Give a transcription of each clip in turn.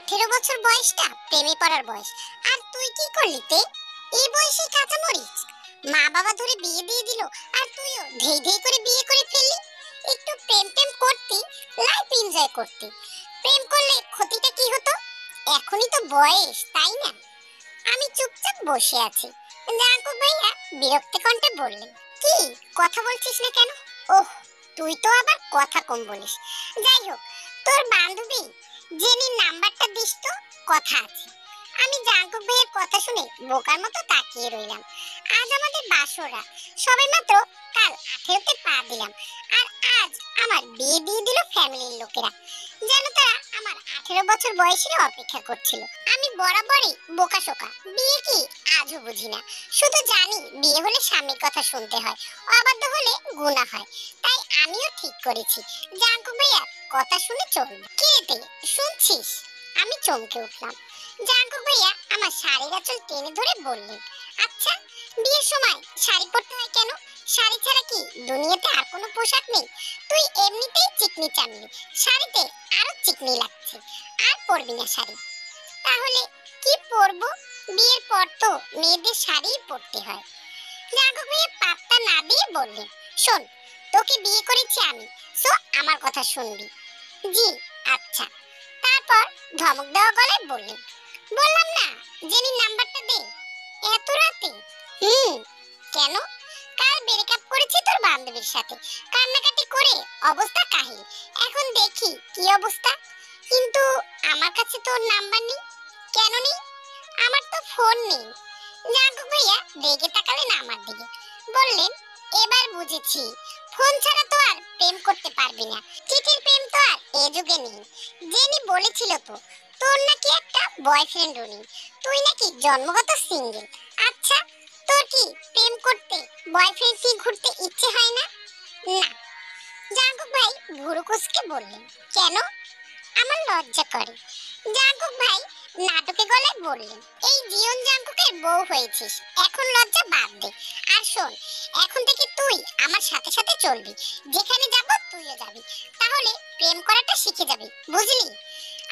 18 বছর বয়সটা প্রেমে পড়ার বয়স। আর তুই কি করলি তে? এই বয়সে কাঁচামরিচ? মা বাবা ধরে বিয়ে দিয়ে দিল, আর তুইও ধেই ধেই করে বিয়ে করে ফেললি। একটু প্রেম টেম করতি, লাইফ এনজয় করতি। প্রেম করলে ক্ষতিটা কি হতো? এখনই তো বয়স, তাই না? আমি চুপচাপ বসে আছি। জাঙ্কুক ভাইয়া বিরক্ত কণ্ঠে বললেন, কি কথা বলছিস না কেন? ওহ, তুই তো আবার কথা কম বলিস। যাই হোক, তোর বান্ধবী জেনির নাম্বারটা দিস তো, কথা আছে। আমি জাঙ্কুক ভাইয়ের কথা শুনে বোকার মতো তাকিয়ে রইলাম। আজ আমাদের বাসরা, সবে মাত্র কাল 18তে পা দিলাম, আর আজ আমার বিয়ে দিয়ে দিল ফ্যামিলির লোকেরা। যেন তারা আমার 18 বছর বয়সের অপেক্ষা করছিল। আমি বরাবরই বোকাশোকা, বিয়ে কি আজও বুঝি না। শুধু জানি বিয়ে হলে স্বামীর কথা শুনতে হয়, অবাধ্য হলে গুনাহ হয়। তাই আমিও ঠিক করেছি জাঙ্কুক ভাইয়ার কথা শুনে চলবো। কি রে, শুনছিস? আমি চমকে উঠলাম। জাঙ্কুক ভাইয়া আমার শাড়ির আঁচল টেনে ধরে বললেন, আচ্ছা, বিয়ের সময় শাড়ি পরতে হয় কেন? শাড়ি ছাড়া কি দুনিয়াতে আর কোনো পোশাক নেই? তুই এমনিতেই চিকনি চামড়ি, শাড়িতে আরো চিকনি লাগছে। আর পরবি না শাড়ি? তাহলে কি পরবো? বিয়ের পর তো মেয়েদের শাড়িই পরতে হয়। জাঙ্কুক ভাইয়া পাত্তা না দিয়ে বললেন, শোন, তোকে বিয়ে করেছি আমি, সো আমার কথা শুনবি। জি, আচ্ছা। তারপর ধমক দেওয়া গলায় বললেন, বললাম না জেনির নাম্বারটা দে। এত রাতে? কেন? কাল ব্রেকআপ করেছি তোর বান্ধবীর সাথে, কান্নাকাটি করে অবস্থা কাহিল। এখন দেখি কি অবস্থা। কিন্তু আমার কাছে তোর নাম্বার নেই। কেন নেই? আমার তো ফোন নেই। জাঙ্কুক ভাইয়া রেগে তাকালেন আমার দিকে, বললেন, এবার বুঝেছি, ফোন ছাড়া তো আর প্রেম করতে পারবি না। চিঠির প্রেম তো আর এ যুগে নেই। জেনি বলেছিল তো, তোর নাকি একটা বয়ফ্রেন্ডও নেই, তুই নাকি জন্মগত সিঙ্গেল। আচ্ছা, তোর কি প্রেম করতে, বয়ফ্রেন্ড নিয়ে ঘুরতে ইচ্ছে হয় না? না। জাঙ্কুক ভাই ভুরু কুঁচকে বললেন, কেন? আমার লজ্জা করে। জাঙ্কুক ভাই নাটকে গলায় বললেন, এই জিয়ন জাঙ্কুকের বউ হয়েছিস, এখন লজ্জা বাদ দে। আর শোন, এখন থেকে তুই আমার সাথে সাথে চলবি, যেখানে যাব তুইও যাবি। তাহলে প্রেম করাটা শিখে যাবি, বুঝলি?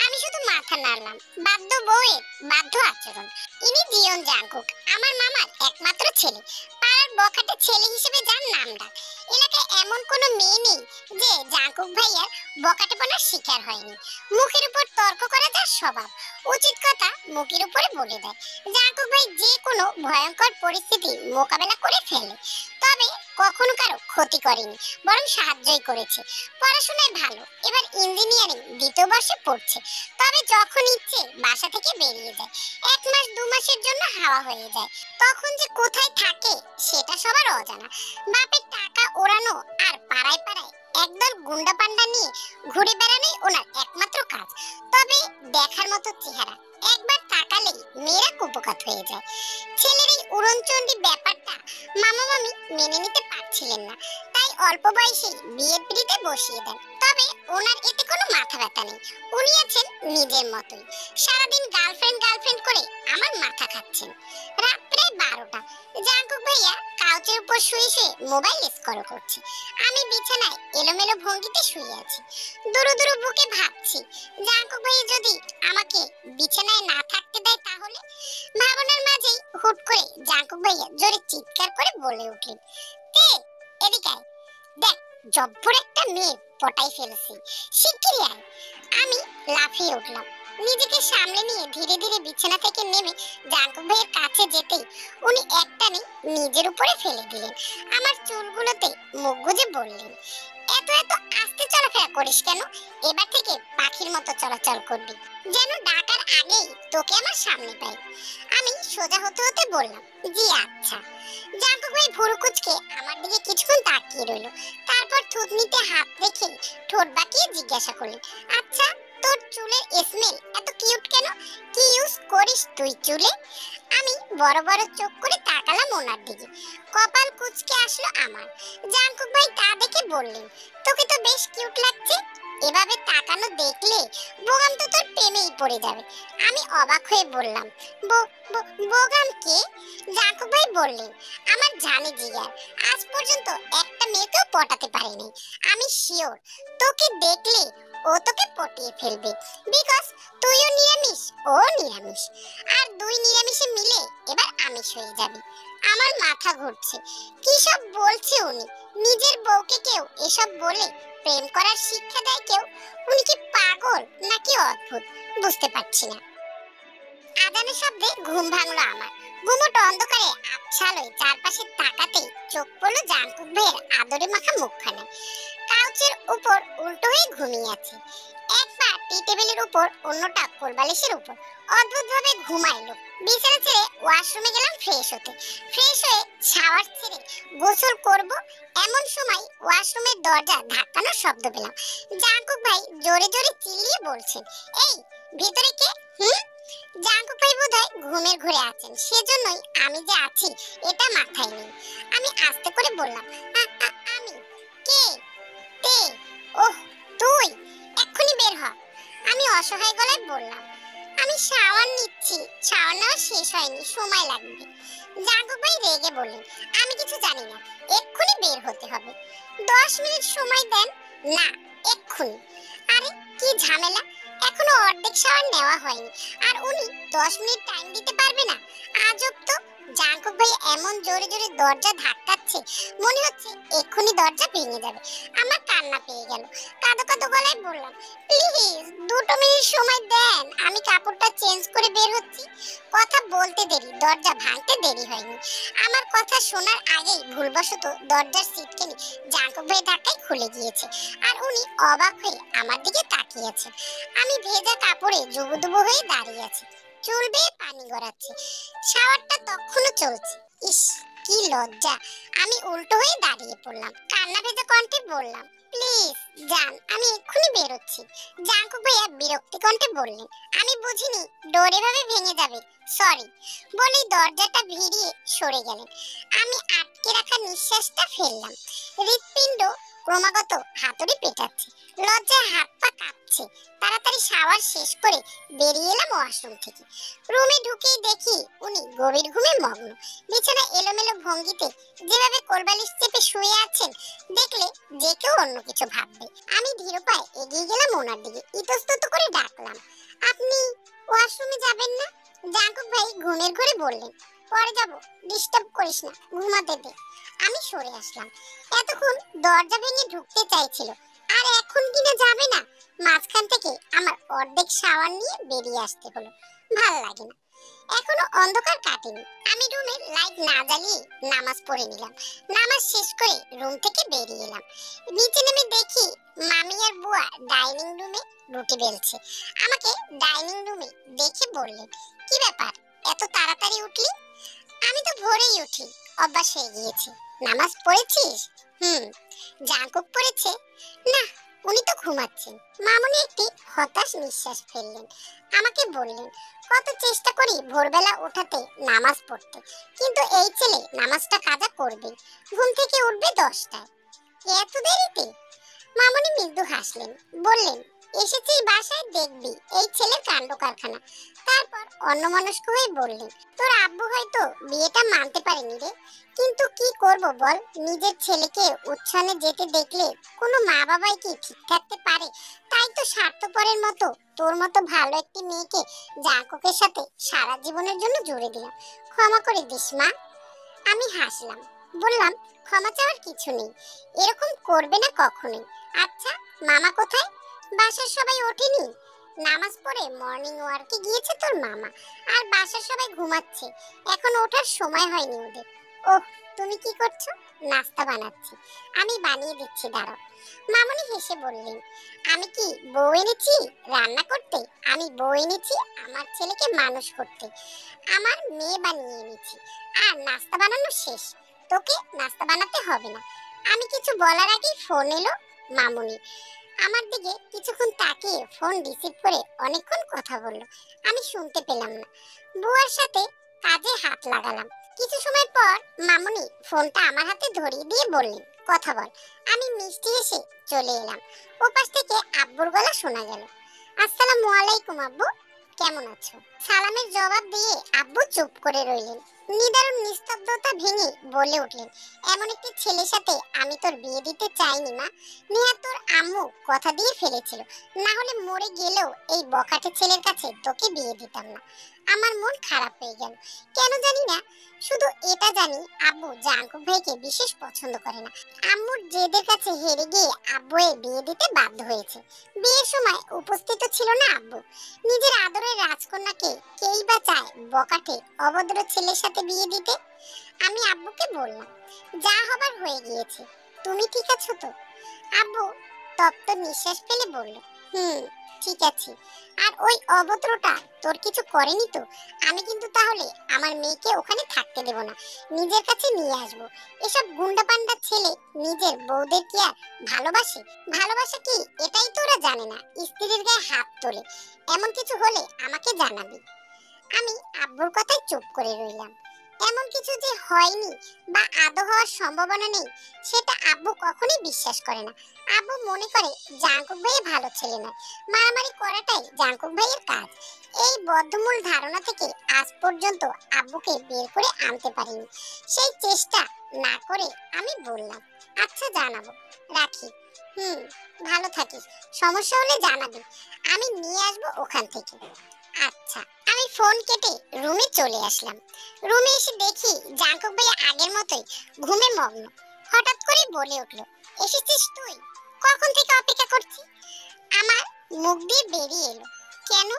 আমি শুধু মাথা নাড়লাম। বাধ্য বউয়ের বাধ্য আচরণ। ইনি জিয়ন জাঙ্কুক, আমার মামার একমাত্র ছেলে, পাড়ার বখাটে ছেলে হিসেবে যার নাম ডাক। এলাকায় এমন কোনো মেয়ে নেই যে জাঙ্কুক ভাইয়ার বখাটেপনার শিকার হয়নি। মুখের উপর তর্ক করা যার স্বভাব, উচিত কথা মুখের উপরে বলে দেয়। জাঙ্কুক ভাই যে কোনো ভয়ঙ্কর পরিস্থিতি মোকাবেলা করে ফেলে, তবে কখনো কারো ক্ষতি করেনি, বরং সাহায্যই করেছে। পড়াশোনায় ভালো, এবার ইঞ্জিনিয়ারিং দ্বিতীয় বর্ষে পড়ছে। তবে যখন ইচ্ছে বাসা থেকে বেরিয়ে যায়, 1 মাস 2 মাসের জন্য হাওয়া হয়ে যায়। তখন যে কোথায় থাকে সেটা সবার অজানা। বাপের টাকা ওড়ানো আর পাড়ায় পাড়ায় একদল গুন্ডা পান্ডা নিয়ে ঘুরে বেড়ানোই ওনার একমাত্র কাজ। তবে দেখার মতো চেহারা, একবার তাকালেই মেয়েরা কুপকাত হয়ে যায়। ছেলের এই উড়নচণ্ডী ব্যাপারটা মামা মামি মেনে নিতে পারছিলেন না, তাই অল্প বয়সেই বিয়ের পিড়িতে বসিয়ে দেন। তবে ওনার এতে কোনো মাথা ব্যথা নেই, উনি আছেন নিজের মতোই। সারাদিন গার্লফ্রেন্ড গার্লফ্রেন্ড করে আমার মাথা খাচ্ছেন। রাত প্রায় 12টা। জাঙ্কুক ভাইয়া কাউচের উপর শুয়ে শুয়ে মোবাইল স্ক্রল করছে। আমি বিছানায় এলোমেলো ভঙ্গিতে শুয়ে আছি। দুরু দুরু বুকে ভাবছি, জাঙ্কুক ভাইয়া যদি আমাকে বিছানায় না থাকতে দেয় তাহলে। ভাবনার মাঝেই হুট করে জাঙ্কুক ভাইয়া জোরে চিৎকার করে বলে উঠলেন, তে এদিকে আয়, দেখ জব্বর একটা মেয়ে পটাই ফেলেছি, শিগগিরই আয়। আমি লাফিয়ে উঠলাম। নিজেকে সামলে নিয়ে ধীরে ধীরে বিছানা থেকে নেমে জাঙ্কুক ভাইয়ের কাছে যেতেই উনি একটানে নিজের উপরে ফেলে দিলেন। আমার চুলগুলোতে মুখ গুজে বললেন, এত এত আস্তে চলাফেরা করিস কেন? এবার থেকে পাখির মতো চলাচল করবি, যেন ডাকার আগেই তোকে আমার সামনে পাই। আমি সোজা হতে হতে বললাম, জি আচ্ছা। জাঙ্কুক ভাই ভুরু কুঁচকে আমার দিকে কিছুক্ষণ তাকিয়ে রইল, তারপর থুতনিতে হাত রেখে ঠোঁট বাঁকিয়ে জিজ্ঞাসা করলেন, আচ্ছা, তোর চুলের স্মেল এত কিউট কেন? কি ইউজ করিস তুই চুলে? আমি বড় বড় চোখ করে তাকালাম ওনার দিকে। কপাল কুঁচকে আসলো আমার। জাঙ্কুক ভাই তা দেখে বললেন, তোকে তো বেশ কিউট লাগছে। এভাবে তাকানো দেখলে বোগাম তো তোর প্রেমেই পড়ে যাবে। আমি অবাক হয়ে বললাম, বোগাম কে? জাঙ্কুক ভাই বললেন, আমার জানে জিগার, আজ পর্যন্ত একটা মেয়েকেও পটাতে পারেনি। আমি শিওর তোকে দেখলে ও তোকে পটিয়ে ফেলবে, বিকজ তুইও নিরামি ও নিরামিষ, আর দুই নিরামিষে মিলে এবার আমিষ হয়ে যাবে। আমার মাথা ঘুরছে, কি সব বলছে উনি। নিজের বউকে কেউ এসব বলে প্রেম করার শিক্ষা দেয় কেউ? উনি কি পাগল নাকি অদ্ভুত বুঝতে পারছি না। আজানের শব্দে ঘুম ভাঙলো আমার। ঘুমোট অন্ধকারে আবছাল হয়ে চারপাশে তাকাতেই চোখ পড়লো জাঙ্কুক ভাইয়ের আদরে মাখা মুখখানে। কাউচের উপর উল্টো হয়ে ঘুমিয়ে আছে, এক পা টি টেবিলের উপর, অন্যটা কোলবালিশের উপর। অদ্ভুত ভাবে ঘুমাইলো। বিছানা ছেড়ে ওয়াশরুমে গেলাম ফ্রেশ হতে। ফ্রেশ হয়ে শাওয়ার ছেড়ে গোসল করব, এমন সময় ওয়াশরুমের দরজা ধাক্কানোর শব্দ পেলাম। জাঙ্কুক ভাই জোরে জোরে চিল্লিয়ে বলছেন, এই ভিতরে কে? জাঙ্কুক ভাই বোধহয় ঘুমের ঘোরে আছেন, সেজন্যই আমি যে আছি এটা মাথায় নেই। আমি আস্তে করে বললাম, আমি কে? তে? ওহ তুই, এক্ষুনি বের হ। আমি অসহায় গলায় বললাম, আমি শাওয়ার নিচ্ছি, শাওয়ার নেওয়া শেষ হয়নি, সময় লাগবে। জাঙ্কুক ভাই রেগে বললেন, আমি কিছু জানি না, এক্ষুনি বের হতে হবে। 10 মিনিট সময় দেন। না, এক্ষুনি। আরে কি ঝামেলা, এখনো অর্ধেক শাওয়ার নেওয়া হয়নি আর উনি 10 মিনিট টাইম দিতে পারবে না? আজব তো। জাঙ্কুক ভাই এমন জোরে জোরে দরজা ধাক্কাচ্ছে, মনে হচ্ছে এক্ষুনি দরজা ভেঙে যাবে। আমার কান্না পেয়ে গেল। কাঁদো কাঁদো গলায় বললাম, প্লিজ 2 মিনিট সময় দেন, আমি কাপড়টা চেঞ্জ করে বের হচ্ছি। কথা বলতে দেরি, দরজা ভাঙতে দেরি হয়নি। আমার কথা শোনার আগেই ভুলবশত দরজার সিটকানি জাঙ্কুক ভাই ধাক্কায় খুলে গিয়েছে আর উনি অবাক হয়ে আমার দিকে তাকিয়ে আছেন। আমি ভেজা কাপড়ে জুবুদুবু হয়ে দাঁড়িয়ে আছি, চুল বেয়ে পানি গড়াচ্ছে। শাওয়ারটা তখনও চলছে। ইস কি লজ্জা। আমি উল্টো হয়ে দাঁড়িয়ে পড়লাম, কান্না ভেজা কণ্ঠে বললাম, প্লিজ যান, আমি এক্ষুনি বেরোচ্ছি। জাঙ্কুক ভাইয়া বিরক্তি কণ্ঠে বললেন, আমি বুঝিনি ডোর এভাবে ভেঙে যাবে, সরি। বলেই দরজাটা ভিড়িয়ে সরে গেলেন। আমি আটকে রাখা নিঃশ্বাসটা ফেললাম। হৃৎপিণ্ড ক্রমাগত হাতুড়ি পেটাচ্ছে, লজ্জায় হাত পা কাঁপছে। তাড়াতাড়ি শাওয়ার শেষ করে বেরিয়ে এলাম ওয়াশরুম থেকে। রুমে ঢুকেই দেখি উনি গভীর ঘুমে মগ্ন। বিছানা এলোমেলো ভঙ্গিতে যেভাবে কোলবালিশ চেপে শুয়ে আছেন, দেখলে যে কেউ অন্য কিছু ভাববে। আমি ধীর পায়ে এগিয়ে গেলাম ওনার দিকে, ইতস্তত করে ডাকলাম, আপনি ওয়াশরুমে যাবেন না? জাঙ্কুক ভাই ঘুমের ঘোরে বললেন, পরে যাব, ডিস্টার্ব করিস না, ঘুমাতে দে। আমি সরে আসলাম। এতক্ষণ দরজা ভেঙে ঢুকতে চাইছিল, আর এখন কিনা যাবে না। মাঝখান থেকে আমার অর্ধেক শাওয়ার নিয়ে বেরিয়ে আসতে হলো। ভাল লাগে না। এখনো অন্ধকার কাটেনি। আমি রুমের লাইট না জ্বালিয়ে নামাজ পড়ে নিলাম। নামাজ শেষ করে রুম থেকে বেরিয়ে এলাম। নিচে নেমে দেখি মামি আর বুয়া ডাইনিং রুমে রুটি বেলছে। আমাকে ডাইনিং রুমে দেখে বললেন, কি ব্যাপার, এত তাড়াতাড়ি উঠলি? আমি তো ভোরেই উঠি, অভ্যাস হয়ে গিয়েছে। নামাজ পড়েছিস? জাঙ্কুক পড়েছে? না, উনি তো ঘুমাচ্ছেন। মামুনি একটি হতাশ নিঃশ্বাস ফেললেন। আমাকে বললেন, কত চেষ্টা করি ভোরবেলা ওঠাতে, নামাজ পড়তে, কিন্তু এই ছেলে নামাজটা কাজা করবে, ঘুম থেকে উঠবে 10টায়, এত দেরিতে। মামুনি মৃদু হাসলেন, বললেন, এসেছিস বাসায়, দেখবি এই ছেলের কাণ্ড কারখানা। তারপর অন্যমনস্ক হয়ে বললেন, তোর আব্বু হয়তো বিয়েটা মানতে পারেনি রে, কিন্তু কি করব বল, নিজের ছেলেকে উচ্ছনে যেতে দেখলে কোনো মা বাবাই কি ঠিক থাকতে পারে? তাই তো স্বার্থপরের মতো তোর মতো ভালো একটি মেয়েকে জাঙ্কুকের সাথে সারা জীবনের জন্য জুড়ে দিলাম। ক্ষমা করে দিস মা। আমি হাসলাম, বললাম, ক্ষমা চাওয়ার কিছু নেই, এরকম করবে না কখনোই। আচ্ছা মামা কোথায়? বাসার সবাই ওঠেনি? নামাজ পড়ে মর্নিং ওয়ার্কে গিয়েছে তোর মামা, আর বাসার সবাই ঘুমাচ্ছে, এখন ওঠার সময় হয়নি ওদের। ওহ, তুমি কি করছো? নাস্তা বানাচ্ছি। আমি বানিয়ে দিচ্ছি, দাঁড়াও। মামুনি হেসে বললেন, আমি কি বউ এনেছি রান্না করতে? আমি বউ এনেছি আমার ছেলেকে মানুষ করতে। আমার মেয়ে বানিয়ে এনেছি, আর নাস্তা বানানো শেষ, তোকে নাস্তা বানাতে হবে না। আমি কিছু বলার আগেই ফোন এলো মামুনি। আমার দিকে কিছুক্ষণ তাকিয়ে ফোন রিসিভ করে অনেকক্ষণ কথা বললো। আমি শুনতে পেলাম না। বুয়ার সাথে কাজে হাত লাগালাম। কিছু সময় পর মামুনি ফোনটা আমার হাতে ধরিয়ে দিয়ে বললেন, কথা বল। আমি মিষ্টি এসে চলে এলাম। ওপাশ থেকে আব্বুর গলা শোনা গেল, আসসালামু আলাইকুম আব্বু, কেমন আছো? সালামের জবাব দিয়ে আব্বু চুপ করে রইলেন। নিদারুণ নিস্তব্ধতা ভেঙে বলে উঠলেন, এমন একটি ছেলের সাথে আমি তোর বিয়ে দিতে চাইনি মা। নিহার তোর আম্মু কথা দিয়ে ফেলেছিল, না হলে মরে গেলেও এই বখাটে ছেলের কাছে তোকে বিয়ে দিতাম না। আমার মন খারাপ হয়ে গেল, কেন জানি না। শুধু এটা জানি আব্বু জাঙ্কুক ভাইকে বিশেষ পছন্দ করে না। আম্মুর জেদের কাছে হেরে গিয়ে আব্বু এই বিয়ে দিতে বাধ্য হয়েছে। বিয়ের সময় উপস্থিত ছিল না আব্বু। নিজের আদরের রাজকন্যাকে কেই বা চায় বকাটে অভদ্র ছেলের সাথে বিয়ে দিতে। আমি আব্বুকে বললাম, যা হবার হয়ে গিয়েছে, তুমি ঠিক আছো তো? আব্বু তপ্ত নিঃশ্বাস ফেলে বলল, ঠিক আছে। আর ওই অভদ্রটা তোর কিছু করেনি তো? আমি কিন্তু তাহলে আমার মেয়েকে ওখানে থাকতে দেব না, নিজের কাছে নিয়ে আসব। এসব গুন্ডা পান্ডা ছেলে নিজের বউদের কি আর ভালোবাসে? ভালোবাসা কি এটাই তোরা জানে না, স্ত্রীর গায়ে হাত তোলে। এমন কিছু হলে আমাকে জানাবি। আমি আব্বুর কথায় চুপ করে রইলাম। এমন কিছু যে হয়নি বা আদৌ হওয়ার সম্ভাবনা নেই সেটা আব্বু কখনোই বিশ্বাস করে না। আব্বু মনে করে জাঙ্কুক ভাই ভালো ছেলে নয়, মারামারি করাটাই জাঙ্কুক ভাইয়ের কাজ। এই বদ্ধমূল ধারণা থেকে আজ পর্যন্ত আব্বুকে বের করে আনতে পারিনি। সেই চেষ্টা না করে আমি বললাম, আচ্ছা জানাবো, রাখি। ভালো থাকিস, সমস্যা হলে জানাবি, আমি নিয়ে আসবো ওখান থেকে। আচ্ছা। আমি ফোন কেটে রুমে চলে আসলাম। রুমে এসে দেখি জাঙ্কুক ভাই আগের মতোই ঘুমে মগ্ন। হঠাৎ করে বলে উঠল, এসেছিস তুই? কখন থেকে অপেক্ষা করছি। আমার মুখ দিয়ে বেরিয়ে এলো, কেন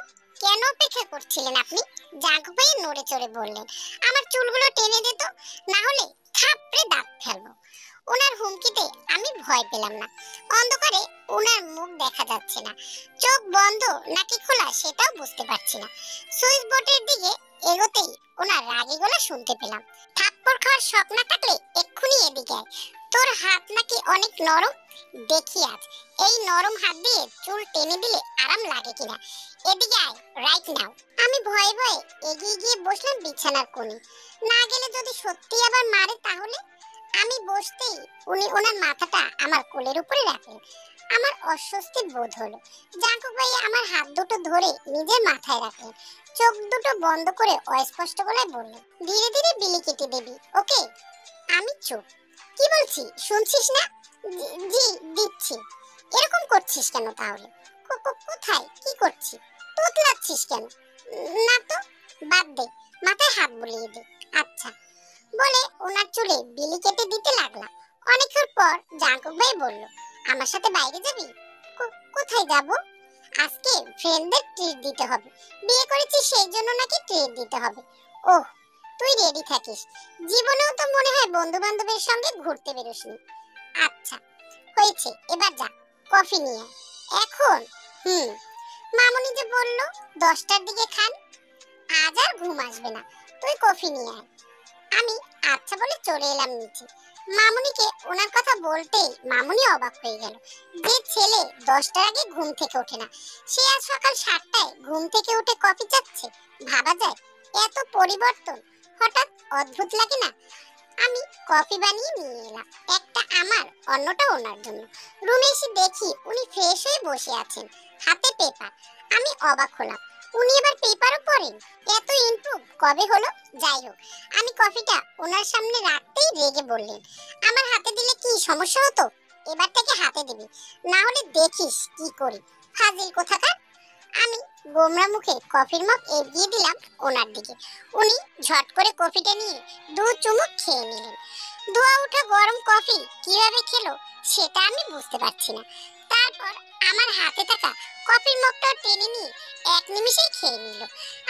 কেন অপেক্ষা করছিলেন আপনি? জাঙ্কুক ভাই নড়ে চড়ে বললেন, আমার চুলগুলো টেনে দে তো, না হলে থাপড়ে দাঁত ফেলবো। ওনার হুমকিতে আমি ভয় পেলাম না। অন্ধকারে ওনার মুখ দেখা যাচ্ছে না, চোখ বন্ধ নাকি খোলা সেটাও বুঝতে পারছি না। সুইচ বোর্ডের দিকে এগোতেই ওনার রাগী গলা শুনতে পেলাম, থাপ্পড় খাওয়ার শখ না থাকলে এক্ষুনি এদিকে আয়। তোর হাত নাকি অনেক নরম, দেখি আজ এই নরম হাত দিয়ে চুল টেনে দিলে আরাম লাগে কিনা। এদিকে আয় রাইট নাও। আমি ভয়ে ভয়ে এগিয়ে গিয়ে বসলাম বিছানার কোণে। না গেলে যদি সত্যি আবার মারে তাহলে? আমি বসতেই উনি ওনার মাথাটা আমার কোলের উপরে রাখলেন। আমার অস্বস্তি বোধ হলো। জাঙ্কুক ভাই আমার হাত দুটো ধরে নিজের মাথায় রাখলেন। চোখ দুটো বন্ধ করে অস্পষ্ট গলায় বললেন, ধীরে ধীরে বিলি কেটে দিবি, ওকে? আমি চুপ। কি বলছি শুনছিস না? জি দিচ্ছি। এরকম করছিস কেন তাহলে? কোথায় কি করছিস? তোতলাচ্ছিস কেন? না তো। বাদ দে, মাথায় হাত বুলিয়ে দে। আচ্ছা বলে ওনার চুলে বিলি কেটে দিতে লাগলাম। অনেকক্ষণ পর জাঙ্কুক ভাই বলল, আমার সাথে বাইরে যাবি? কোথায় যাব? আজকে ফ্রেন্ডদের ট্রিট দিতে হবে। বিয়ে করেছিস সেই জন্য নাকি ট্রিট দিতে হবে? ওহ, তুই রেডি থাকিস। জীবনেও তো মনে হয় বন্ধু বান্ধবের সঙ্গে ঘুরতে বেরোসনি। আচ্ছা হয়েছে, এবার যা, কফি নিয়ে আয়। এখন? মামুনি যে বলল 10টার দিকে খান। আজ আর ঘুম আসবে না, তুই কফি নিয়ে আয়। আমি আচ্ছা বলে চলে এলাম নিচে। মামুনিকে ওনার কথা বলতেই মামুনি অবাক হয়ে গেল। যে ছেলে 10টার আগে ঘুম থেকে ওঠে না, সে আজ সকাল 7টায় ঘুম থেকে উঠে কফি চাচ্ছে। ভাবা যায় এত পরিবর্তন, হঠাৎ অদ্ভুত লাগে না? আমি কফি বানিয়ে নিয়ে এলাম, একটা আমার অন্যটা ওনার জন্য। রুমে এসে দেখি উনি ফ্রেশ হয়ে বসে আছেন, হাতে পেপার। আমি অবাক হলাম, উনি এবার পেপারও পড়েন? এত ইমপ্রুভ কবে হলো? যাই হোক, আমি কফিটা ওনার সামনে রাখতেই রেগে বললেন, আমার হাতে দিলে কি সমস্যা হতো? এবার থেকে হাতে দিবি, না হলে দেখিস কি করি। ফাজিল কোথাকার। আমি গোমরা মুখে কফির মগ এগিয়ে দিলাম ওনার দিকে। উনি ঝট করে কফিটা নিয়ে 2 চুমুক খেয়ে নিলেন। ধোয়া ওঠা গরম কফি কিভাবে খেলো সেটা আমি বুঝতে পারছি না। তারপর আমার হাতে থাকা কফির মগটা টেনে নিয়ে 1 নিমিষেই খেয়ে নিল।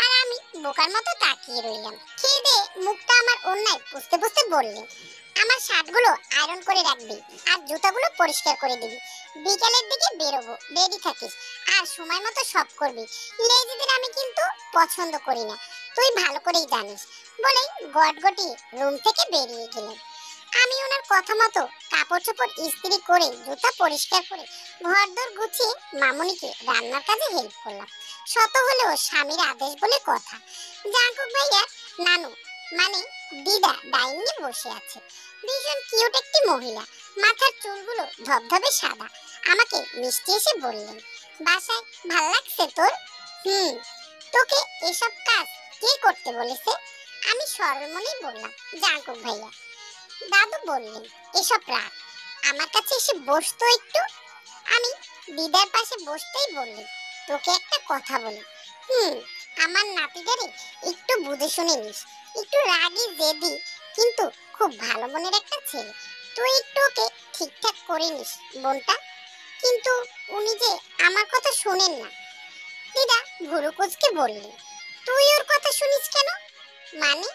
আর আমি বোকার মতো তাকিয়ে রইলাম। খেয়ে দিয়ে মুখটা আমার ওন্নায় পুছতে পুছতে বললেন, আমার শার্টগুলো আয়রন করে রাখবি আর জুতাগুলো পরিষ্কার করে দিবি। বিকালের দিকে বেরোবো, রেডি থাকিস। আর সময় মতো সব করবি। লেজিদের আমি কিন্তু পছন্দ করি না, তুই ভালো করেই জানিস। বলে গটগটি রুম থেকে বেরিয়ে গেলেন। আমি ওনার কথা মতো কাপড় চোপড় ইস্ত্রি করে জুতা পরিষ্কার করে ঘরদোর গুছিয়ে মামুনিকে রান্নার কাজে হেল্প করলাম। শত হলেও স্বামীর আদেশ বলে কথা। জাঙ্কুক ভাইয়া নানু মানে দিদা ডাইনিংয়ে বসে আছে। ভীষণ কিউট একটি মহিলা, মাথার চুলগুলো ধবধবে সাদা। আমাকে মিষ্টি এসে বললেন, বাসায় ভাল লাগছে তোর? তোকে এসব কাজ কে করতে বলেছে? আমি সরল মনেই বললাম, জাঙ্কুক ভাইয়া। দাদু বললেন, এসব রাখ, আমার কাছে এসে বসতো একটু। আমি দিদার পাশে বসতেই বললেন, তোকে একটা কথা বলি। হুম, আমার নাতিটারে একটু বুঝে শুনে নিস। একটু রাগী জেদি, কিন্তু খুব ভালো মনের একটা ছেলে। তুই একটু ওকে ঠিকঠাক করে নিস বোনটা। কিন্তু উনি যে আমার কথা শোনেন না। দিদা ভুরু কুঁচকে বললেন, তুই ওর কথা শুনিস কেন? মানে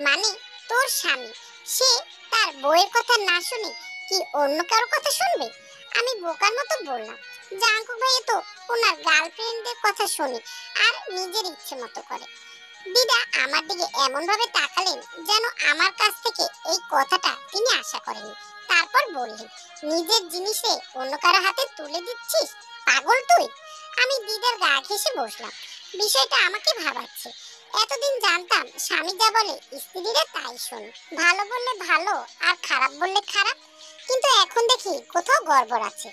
মানে তোর স্বামী, সে তার বউয়ের কথা না শুনে কি অন্য কারো কথা শুনবে? আমি বোকার মতো বললাম, জাঙ্কুক ভাই তো ওনার গার্লফ্রেন্ডদের কথা শোনে আর নিজের ইচ্ছে মতো করে। দিদা আমার দিকে এমন ভাবে তাকালেন যেন আমার কাছ থেকে এই কথাটা তিনি আশা করেনি। তারপর বললেন, নিজের জিনিসে অন্য কারো হাতে তুলে দিচ্ছিস, পাগল তুই? আমি দিদার গা ঘেঁষে বসলাম। বিষয়টা আমাকে ভাবাচ্ছে। এতদিন জানতাম স্বামী যা বলে স্ত্রীরা তাই শোনে, ভালো বললে ভালো আর খারাপ বললে খারাপ। কিন্তু এখন দেখি কোথাও গড়বড় আছে।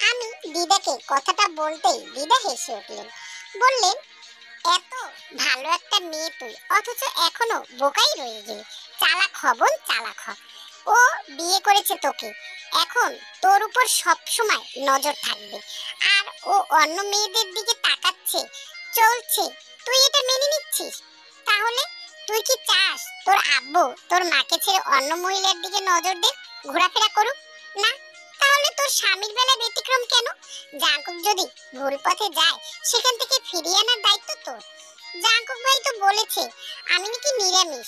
আমি দিদাকে কথাটা বলতেই দিদা হেসে উঠলেন, বললেন, এত ভালো একটা মেয়ে তুই, অথচ এখনো বোকাই রয়ে গেলি। চালাক হবন, চালাক হ। ও বিয়ে করেছে তোকে, এখন তোর উপর সব সময় নজর থাকবে। আর ও অন্য মেয়েদের দিকে তাকাচ্ছে, চলছে, তুই এটা মেনে নিচ্ছিস? তাহলে তুই কি চাস তোর আব্বু তোর মাকে ছেড়ে অন্য মহিলার দিকে নজর দে, ঘোরাফেরা করুক? না, তাহলে তোর স্বামীর বেলা ব্যতিক্রম কেন? জাঙ্কুক যদি ভুল পথে যায়, সেখান থেকে ফিরিয়ে আনার দায়িত্ব তোর। জাঙ্কুক ভাই তো বলেছে আমি নাকি নিরামিষ,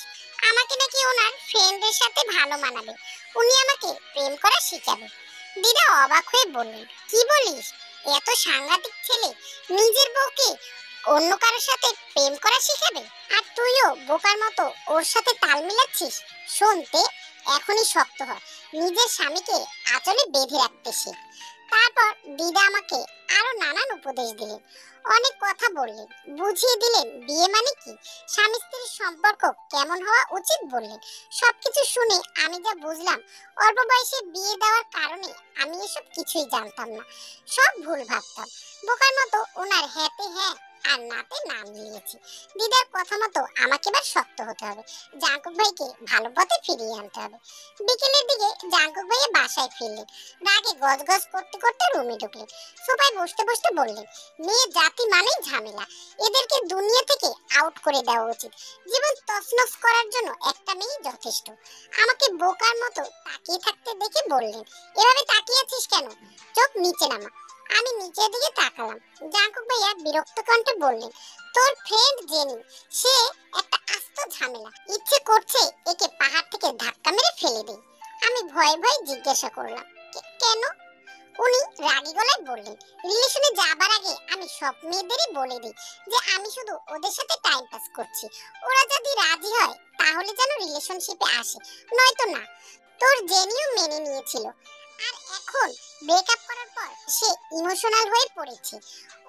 আমাকে নাকি ওনার ফ্রেন্ডদের সাথে ভালো মানাবে, উনি আমাকে প্রেম করা শেখাবে। দিদা অবাক হয়ে বললেন, কি বলিস? এত সাংঘাতিক ছেলে নিজের বউকে অন্য কারোর সাথে প্রেম করা শেখাবে, আর তুইও বোকার মতো ওর সাথে তাল মিলাচ্ছিস? শুনতে এখনই শক্ত হয়, নিজের স্বামীকে আঁচলে বেঁধে রাখতে শেখ। তারপর দিদা আমাকে আরো নানান উপদেশ দিলেন, অনেক কথা বললেন, বুঝিয়ে দিলেন বিয়ে মানে কি, স্বামী স্ত্রীর সম্পর্ক কেমন হওয়া উচিত বললেন। সবকিছু শুনে আমি যা বুঝলাম, অল্প বয়সে বিয়ে দেওয়ার কারণে আমি এসব কিছুই জানতাম না, সব ভুল ভাবতাম। বোকার মতো ওনার হ্যাঁতে হ্যাঁ আর নাতে না মিলিয়েছি। দিদার কথা মতো আমাকে এবার শক্ত হতে হবে, জাঙ্কুক ভাইকে ভালো পথে ফিরিয়ে আনতে হবে। বিকেলের দিকে জাঙ্কুক ভাইয়া বাসায় ফিরলেন, রাগে গজগজ করতে করতে রুমে ঢুকলেন। সোফায় বসতে বসতে বললেন, মেয়ে জাতি মানেই ঝামেলা, এদেরকে দুনিয়া থেকে আউট করে দেওয়া উচিত। জীবন তছনছ করার জন্য একটা মেয়েই যথেষ্ট। আমাকে বোকার মতো তাকিয়ে থাকতে দেখে বললেন, এভাবে তাকিয়ে আছিস কেন? চোখ নিচে নামা। আমি নিচের দিকে তাকালাম। জাঙ্কুক ভাইয়া বিরক্ত কণ্ঠে বললেন, তোর ফ্রেন্ড জেনি, সে একটা আস্ত ঝামেলা, ইচ্ছে করছে একে পাহাড় থেকে ধাক্কা মেরে ফেলে দেই। আমি ভয়ে ভয়ে জিজ্ঞাসা করলাম, কেন? উনি রাগী গলায় বললেন, রিলেশনে যাবার আগে আমি সব মেয়েদেরই বলে দিই যে আমি শুধু ওদের সাথে টাইম পাস করছি, ওরা যদি রাজি হয় তাহলে যেন রিলেশনশিপে আসে, নয়তো না। তোর জেনিও মেনে নিয়েছিল, আর এখন ব্রেকআপ করার পর সে ইমোশনাল হয়ে পড়েছে।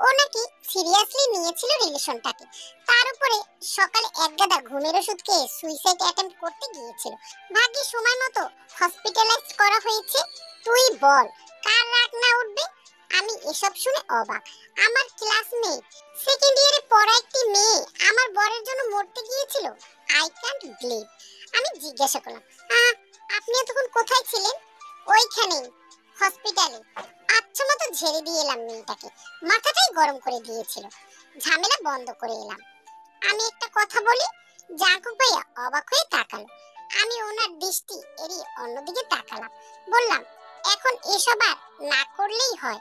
ও নাকি সিরিয়াসলি নিয়েছিল রিলেশনটাকে, তার উপরে সকালে একগাদা ঘুমের ওষুধ খেয়ে সুইসাইড অ্যাটেম্প্ট করতে গিয়েছিল। ভাগ্যে সময় মতো হসপিটালাইজ করা হয়েছে। তুই বল, কার রাগ না উঠবে? আমি এসব শুনে অবাক। আমার ক্লাসমেট, সেকেন্ড ইয়ারে পড়া একটি মেয়ে আমার বরের জন্য মরতে গিয়েছিল। I can't believe. আমি জিজ্ঞাসা করলাম, আপনি এতক্ষণ কোথায় ছিলেন? ওইখানেই, হসপিটালে। আচ্ছা মতো ঝেড়ে দিয়ে এলাম মেয়েটাকে, মাথাটাই গরম করে দিয়েছিল। ঝামেলা বন্ধ করে এলাম। আমি একটা কথা বলি। জাঙ্কুক ভাইয়া অবাক হয়ে তাকালো। আমি ওনার দৃষ্টি এড়িয়ে অন্যদিকে তাকালাম। বললাম, এখন এসব আর না করলেই হয়।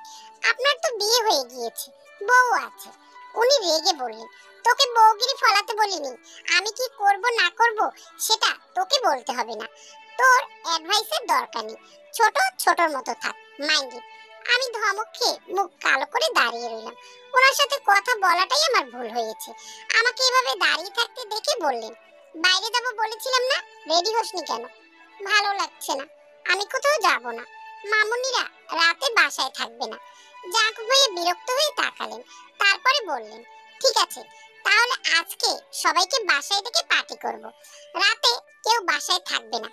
আপনার তো বিয়ে হয়ে গিয়েছে, বউ আছে। উনি রেগে বললেন, তোকে বউগিরি ফলাতে বলিনি। আমি কি করব না করব সেটা তোকে বলতে হবে না। তোর অ্যাডভাইসের দরকার নেই। ছোট ছোটর মতো থাক, মাইন্ড ইট। আমি ধমক খেয়ে মুখ কালো করে দাঁড়িয়ে রইলাম। ওনার সাথে কথা বলাটাই আমার ভুল হয়েছে। আমাকে এভাবে দাঁড়িয়ে থাকতে দেখে বললেন, বাইরে যাবো বলেছিলাম না, রেডি হসনি কেন? ভালো লাগছে না, আমি কোথাও যাব না। মামুনিরা রাতে বাসায় থাকবে না। জাঙ্কুক ভাইয়া বিরক্ত হয়ে তাকালেন, তারপরে বললেন, ঠিক আছে, তাহলে আজকে সবাইকে বাসায় ডেকে পার্টি করব। রাতে কেউ বাসায় থাকবে না।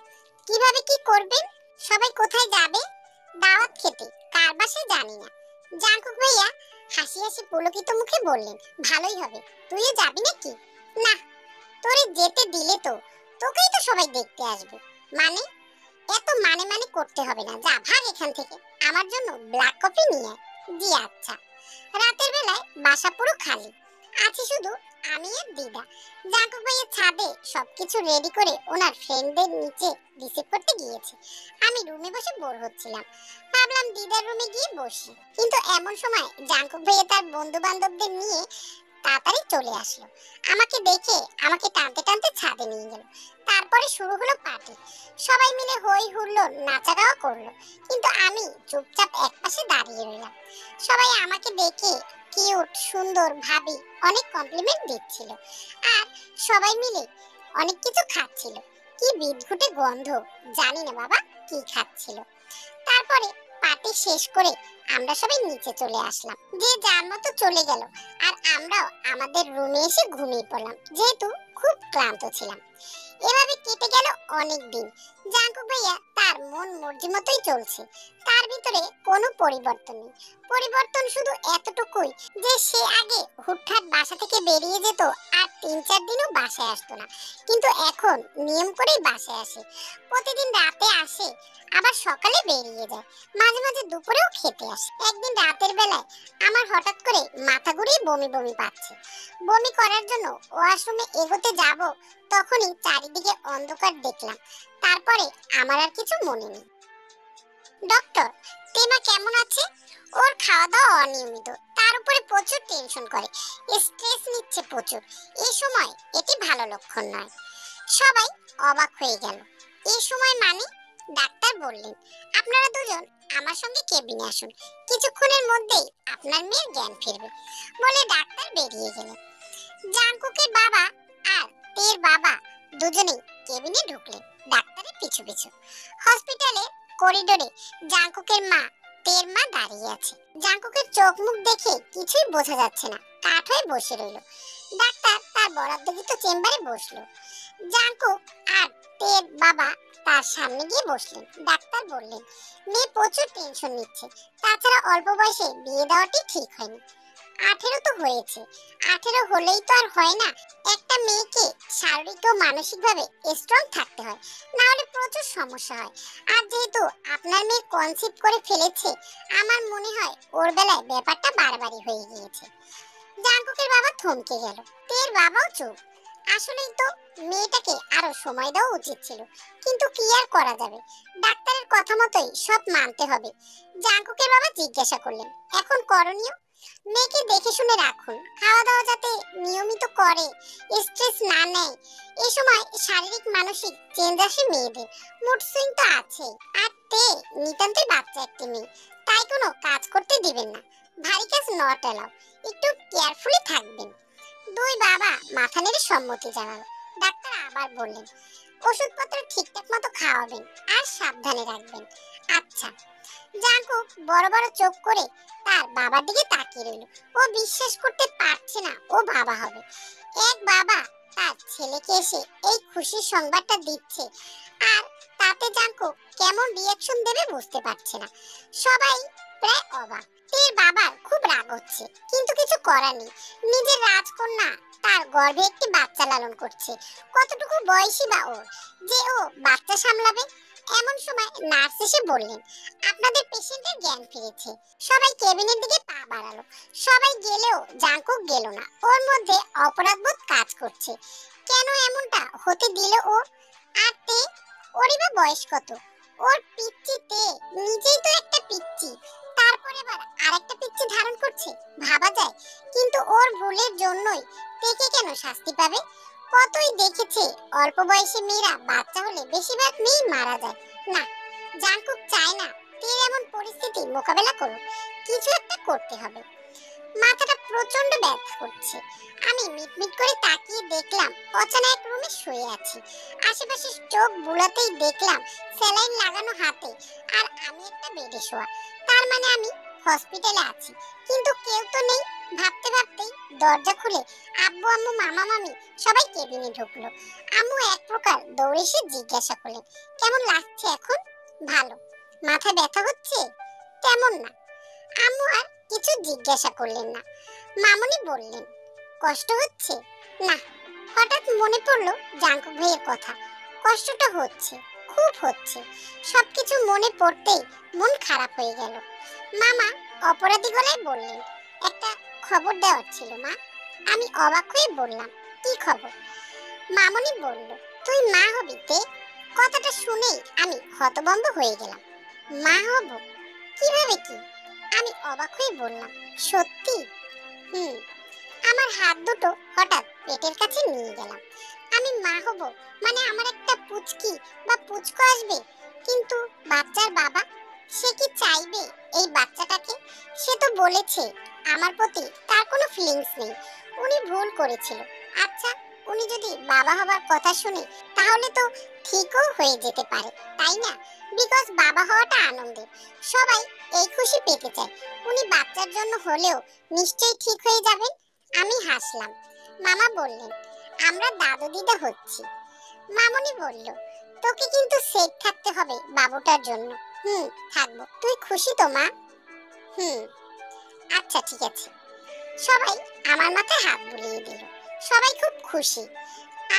কিভাবে কি করবেন? সবাই কোথায় যাবে? দাওয়াত খেতে, কার বাসায় জানি না। জাঙ্কুক ভাইয়া হাসি হাসি পুলকিত মুখে বললেন, ভালোই হবে, তুইও যাবি নাকি? না, তোরে যেতে দিলে তো তোকেই তো সবাই দেখতে আসবে। মানে এত মানে করতে হবে না, যা ভাগ এখান থেকে। আমার জন্য ব্ল্যাক কফি নিয়ে আয়। জি আচ্ছা। রাতের বেলায় বাসা পুরো খালি, আছি শুধু আমি আর দিদা। জাঙ্কুক ভাইয়ের ছাদে সবকিছু রেডি করে ওনার ফ্রেন্ডদের নিচে রিসিভ করতে গিয়েছে। আমি রুমে বসে বোর হচ্ছিলাম, ভাবলাম দিদার রুমে গিয়ে বসি। কিন্তু এমন সময় জাঙ্কুক ভাইয়া তার বন্ধু বান্ধবদের নিয়ে তাড়াতাড়ি চলে আসলো। আমাকে দেখে আমাকে টানতে টানতে ছাদে নিয়ে গেল। তারপরে শুরু হলো পার্টি। সবাই মিলে হই হুল্লোড় নাচা গাওয়া করলো, কিন্তু আমি চুপচাপ একপাশে দাঁড়িয়ে রইলাম। সবাই আমাকে দেখে কিউট সুন্দর ভাবি অনেক কমপ্লিমেন্ট দিচ্ছিল, আর সবাই মিলে অনেক কিছু খাচ্ছিল। কি বিদঘুটে গন্ধ, জানি না বাবা কি খাচ্ছিল। তারপরে পার্টি শেষ করে আমরা সবাই নিচে চলে আসলাম, যে যার মতো চলে গেল। আর আমরাও আমাদের রুমে এসে ঘুমিয়ে পড়লাম, যেহেতু খুব ক্লান্ত ছিলাম। এভাবে কেটে গেল অনেক দিন। জাঙ্কুক ভাইয়া তার মন মর্জি মতোই চলছে, তার ভিতরে কোনো পরিবর্তন নেই। পরিবর্তন শুধু এতটুকুই যে সে আগে হুটহাট বাসা থেকে বেরিয়ে যেত আর ৩-৪ দিনও বাসায় আসতো না, কিন্তু এখন নিয়ম করেই বাসায় আসে। প্রতিদিন রাতে আসে, আবার সকালে বেরিয়ে যায়, মাঝে মাঝে দুপুরেও খেতে আসে। একদিন রাতের বেলায় আমার হঠাৎ করে মাথা ঘুরিয়ে বমি বমি পাচ্ছে। বমি করার জন্য ওয়াশরুমে এগোতে যাব, তখনই চারিদিকে অন্ধকার দেখলাম। তারপরে আমার আর কিছু মনে নেই। ডক্টর, তেমা কেমন আছে? ওর খাওয়া দাওয়া অনিয়মিত, তার উপরে প্রচুর টেনশন করে, স্ট্রেস নিচ্ছে প্রচুর। এই সময় এটি ভালো লক্ষণ নয়। সবাই অবাক হয়ে গেল। এই সময় মানে? ডাক্তার বললেন, আপনারা দুজন আমার সঙ্গে কেবিনে আসুন, কিছুক্ষণের মধ্যেই আপনার মেয়ের জ্ঞান ফিরবে। বলে ডাক্তার বেরিয়ে গেলেন। জাঙ্কুকের বাবা আর তের বাবা দুজনেই কেবিনে ঢুকলেন ডাক্তারের পিছু পিছু। হসপিটালের করিডোরে জাঙ্কুকের মা তের মা দাঁড়িয়ে আছে। জাঙ্কুকের চোখ মুখ দেখে কিছুই বোঝা যাচ্ছে না, কাঠ হয়ে বসে রইল। ডাক্তার তার বরাদ্দকৃত চেম্বারে বসলো। জাঙ্কুক আর তের বাবা তার সামনে গিয়ে বসলেন। ডাক্তার বললেন, মেয়ে প্রচুর টেনশন নিচ্ছে, তাছাড়া অল্প বয়সে বিয়ে দেওয়াটি ঠিক হয়নি। 18 তো হয়েছে, 18 হলেই তো আর হয় না। একটা মেয়েকে শারীরিক ও মানসিকভাবে স্ট্রং থাকতে হয়, না হলে প্রচুর সমস্যা হয়। আর যেহেতু আপনার মেয়ে কনসিভ করে ফেলেছে, আমার মনে হয় ওর বেলায় ব্যাপারটা বাড়াবাড়ি হয়ে গিয়েছে। জাঙ্কুকের বাবা থমকে গেল, তের বাবাও চুপ। আসলেই তো মেয়েটাকে আরো সময় দেওয়া উচিত ছিল, কিন্তু কি আর করা যাবে, ডাক্তারের কথা মতোই সব মানতে হবে। জাঙ্কুকের বাবা জিজ্ঞাসা করলেন, এখন করণীয়? মেয়েকে দেখে শুনে রাখুন, খাওয়া দাওয়া যাতে নিয়মিত করে, স্ট্রেস না নেয়। এই সময় শারীরিক মানসিক চেঞ্জ আসে মেয়েদের, মুড সুইং তো আছে। আর তে নিতান্তই বাচ্চা একটি মেয়ে, তাই কোনো কাজ করতে দিবেন না, ভারী কাজ নট অ্যালাউ, একটু কেয়ারফুলি থাকবেন। দুই বাবা মাথা নেড়ে সম্মতি জানালো। ডাক্তার আবার বললেন, ওষুধপত্র ঠিকঠাক মতো খাওয়াবেন আর সাবধানে রাখবেন। আচ্ছা। জাঙ্কুক বড় বড় চোখ করে তার বাবার দিকে তাকিয়ে রইল। ও বিশ্বাস করতে পারছে না ও বাবা হবে। এক বাবা তার ছেলেকে এসে এই খুশির সংবাদটা দিচ্ছে, আর তাতে জাঙ্কুক কেমন রিয়াকশন দেবে বুঝতে পারছে না। সবাই প্রায় অবাক। তের বাবার খুব রাগ হচ্ছে, কিন্তু কিছু করার নেই। নিজের রাজকন্যা তার গর্ভে একটি বাচ্চা লালন করছে, কতটুকু বয়সী বা ওর যে ও বাচ্চা সামলাবে। এমন সময় নার্স এসে বললেন, আপনাদের পেশেন্টের জ্ঞান ফিরেছে। সবাই কেবিনের দিকে পা বাড়ালো। সবাই গেলেও জাঙ্কুক গেল না। ওর মধ্যে অপরাধবোধ কাজ করছে, কেন এমনটা হতে দিল ও? আর তে, ওরই বা বয়স কত? ওর পিচ্চিতে নিজেই তো একটা পিচ্চি, তারপরে আবার আরেকটা পিচ্চি ধারণ করছে, ভাবা যায়। কিন্তু ওর ভুলের জন্যই তেকে কেন শাস্তি পাবে? কতই দেখেছে অল্প বয়সী মেয়েরা বাচ্চা হলে বেশিরভাগ মেয়েই মারা যায়। না, জাঙ্কুক চায় না তের এমন পরিস্থিতি মোকাবেলা করুক, কিছু একটা করতে হবে। মাথাটা প্রচন্ড ব্যথা করছে। আমি মিটমিট করে তাকিয়ে দেখলাম অচেনা এক রুমে শুয়ে আছি। আশেপাশে চোখ বুলাতেই দেখলাম স্যালাইন লাগানো হাতে, আর আমি একটা বেডে শোয়া। তার মানে আমি হসপিটালে আছি, কিন্তু কেউ তো নেই। ভাবতে ভাবতেই দরজা খুলে আব্বু আম্মু মামা মামি সবাই কেবিনে ঢুকলো। আম্মু এক প্রকার দৌড়ে এসে জিজ্ঞাসা করলেন, কেমন লাগছে এখন? ভালো। মাথায় ব্যথা হচ্ছে? তেমন না। আম্মু আর কিছু জিজ্ঞাসা করলেন না। মামুনি বললেন, কষ্ট হচ্ছে? না, হঠাৎ মনে পড়লো জাঙ্কুক ভাইয়ের কথা। কষ্টটা হচ্ছে, খুব হচ্ছে। সবকিছু মনে পড়তেই মন খারাপ হয়ে গেল। মামা অপরাধী গলায় বললেন, একটা খবর দেওয়ার ছিল মা। আমি অবাক হয়ে বললাম, কি খবর? মামনি বলল, তুই মা হবি তে। কথাটা শুনেই আমি হতভম্ব হয়ে গেলাম। মা হব? কিভাবে কি? আমি অবাক হয়ে বললাম, সত্যি? হুম। আমার হাত দুটো হঠাৎ পেটের কাছে নিয়ে গেলাম। আমি মা হব মানে আমার একটা পুচকি বা পুচকো আসবে, কিন্তু বাচ্চার বাবা, সে কি চাইবে এই বাচ্চাটাকে? সে তো বলেছে আমার প্রতি তার কোনো ফিলিংস নেই, উনি ভুল করেছিল। আচ্ছা, উনি যদি বাবা হবার কথা শুনে তাহলে তো ঠিকও হয়ে যেতে পারে, তাই না? বিকজ বাবা হওয়াটা আনন্দের, সবাই এই খুশি পেতে চায়। উনি বাচ্চার জন্য হলেও নিশ্চয়ই ঠিক হয়ে যাবেন। আমি হাসলাম। মামা বললেন, আমরা দাদু দিদা হচ্ছি। মামনি বলল, তোকে কিন্তু সেফ থাকতে হবে বাবুটার জন্য। থাকবো। তুই খুশি তো মা? হুম। আচ্ছা ঠিক আছে। সবাই আমার মাথায় হাত বুলিয়ে দিল। সবাই খুব খুশি,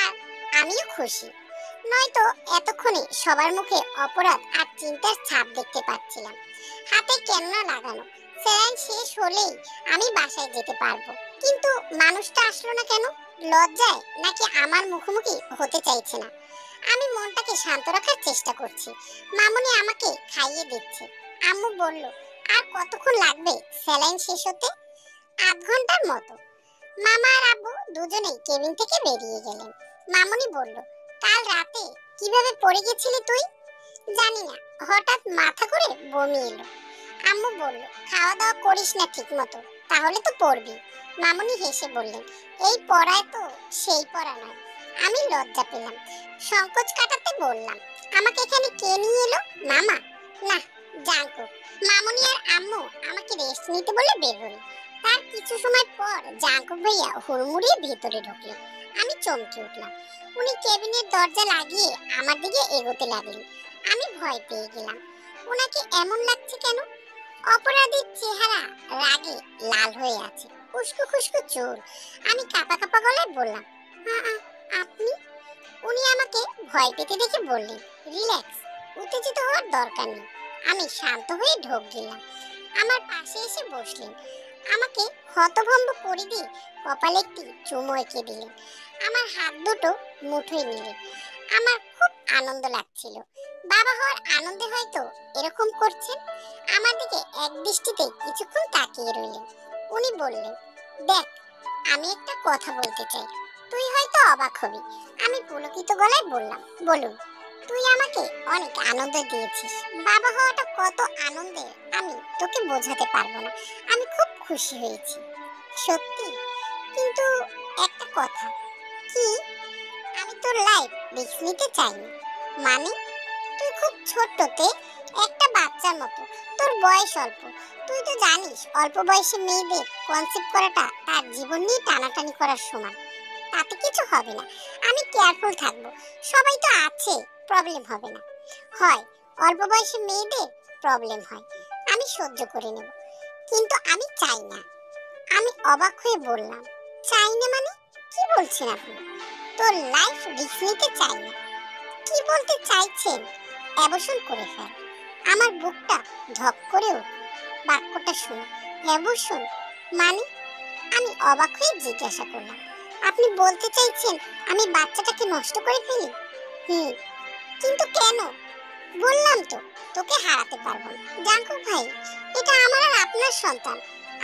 আর আমিও খুশি। নয়তো এতক্ষণে সবার মুখে অপরাধ আর চিন্তার ছাপ দেখতে পাচ্ছিলাম। হাতে কেননা লাগানো, স্যালাইন শেষ হলেই আমি বাসায় যেতে পারবো। কিন্তু মানুষটা আসলো না কেন? লজ্জায় নাকি আমার মুখোমুখি হতে চাইছে না? আমি মনটাকে শান্ত রাখার চেষ্টা করছি। মামুনি আমাকে খাইয়ে দিচ্ছে। আম্মু বলল, আর কতক্ষণ লাগবে স্যালাইন শেষ হতে? আধ ঘন্টার মতো। মামা আর আব্বু দুজনেই কেবিন থেকে বেরিয়ে গেলেন। মামুনি বলল, কাল রাতে কিভাবে পড়ে গেছিলি তুই? জানি না, হঠাৎ মাথা করে বমি এলো। আম্মু বলল, খাওয়া দাওয়া করিস না ঠিক মতো, তাহলে তো পড়বি। মামুনি হেসে বললেন, এই পড়ায় তো সেই পড়া নয়। আমি লজ্জা পেলাম, সংকোচ কাটাতে বললাম, আমাকে এখানে কে নিয়ে এলো? মামা? না, জাঙ্কুক। মামুনি আর আম্মু আমাকে রেস্ট নিতে বলে বের হলো। তার কিছু সময় পর জাঙ্কুক ভাইয়া হুড়মুড়িয়ে ভিতরে ঢুকলেন। আমি চমকে উঠলাম। উনি কেবিনের দরজা লাগিয়ে আমার দিকে এগোতে লাগলেন। আমি ভয় পেয়ে গেলাম। ওনাকে এমন লাগছে কেন? অপরাধীর চেহারা রাগে লাল হয়ে আছে, উস্কো খুস্কো চুল। আমি কাঁপা কাঁপা গলায় বললাম, আপনি? উনি আমাকে ভয় পেতে দেখে বললেন, রিল্যাক্স, উত্তেজিত হওয়ার দরকার নেই। আমি শান্ত হয়ে ঢোক গেলাম। আমার পাশে এসে বসলেন। আমাকে হতভম্ব করে দিয়ে কপালে একটি চুমু এঁকে দিলেন। আমার হাত দুটো মুঠোয় নিলেন। আমার খুব আনন্দ লাগছিল। বাবা হওয়ার আনন্দে হয়তো এরকম করছেন। আমার দিকে এক দৃষ্টিতে কিছুক্ষণ তাকিয়ে রইলেন। উনি বললেন, দেখ, আমি একটা কথা বলতে চাই, তুই হয়তো অবাক হবি। আমি পুলকিত গলায় বললাম, বলুন। তুই আমাকে অনেক আনন্দ দিয়েছিস। বাবা হওয়াটা কত আনন্দের আমি তোকে বোঝাতে পারবো না। আমি খুব খুশি হয়েছি, সত্যি। কিন্তু একটা কথা। কি? আমি তোর লাইফ রিস্ক নিতে চাইনি। মানে? তুই খুব ছোট্টতে, একটা বাচ্চার মতো। তোর বয়স অল্প। তুই তো জানিস অল্প বয়সে মেয়েদের কনসেপ্ট করাটা তার জীবন নিয়ে টানাটানি করার সমান। তাতে কিছু হবে না, আমি কেয়ারফুল থাকবো। সবাই তো আছে, প্রবলেম হবে না। হয় অল্প বয়সে মেয়েদের প্রবলেম হয়, আমি সহ্য করে নেব, কিন্তু আমি চাই না। আমি অবাক হয়ে বললাম, চাই না মানে? কি বলছেন আপনি? তোর লাইফ রিস্ক নিতে চাই না? কি বলতে চাইছেন? অ্যাবর্শন করে ফেল। আমার বুকটা ধক করে উঠল বাক্যটা শুনে। অ্যাবর্শন মানে? আমি অবাক হয়ে জিজ্ঞাসা করলাম, আপনি বলতে চাইছেন আমি বাচ্চাটাকে নষ্ট করে ফেলি? কিন্তু কেন? বললাম তো, তোকে হারাতে পারবো না। জাঙ্কুক ভাই, এটা আমার আর আপনার সন্তান।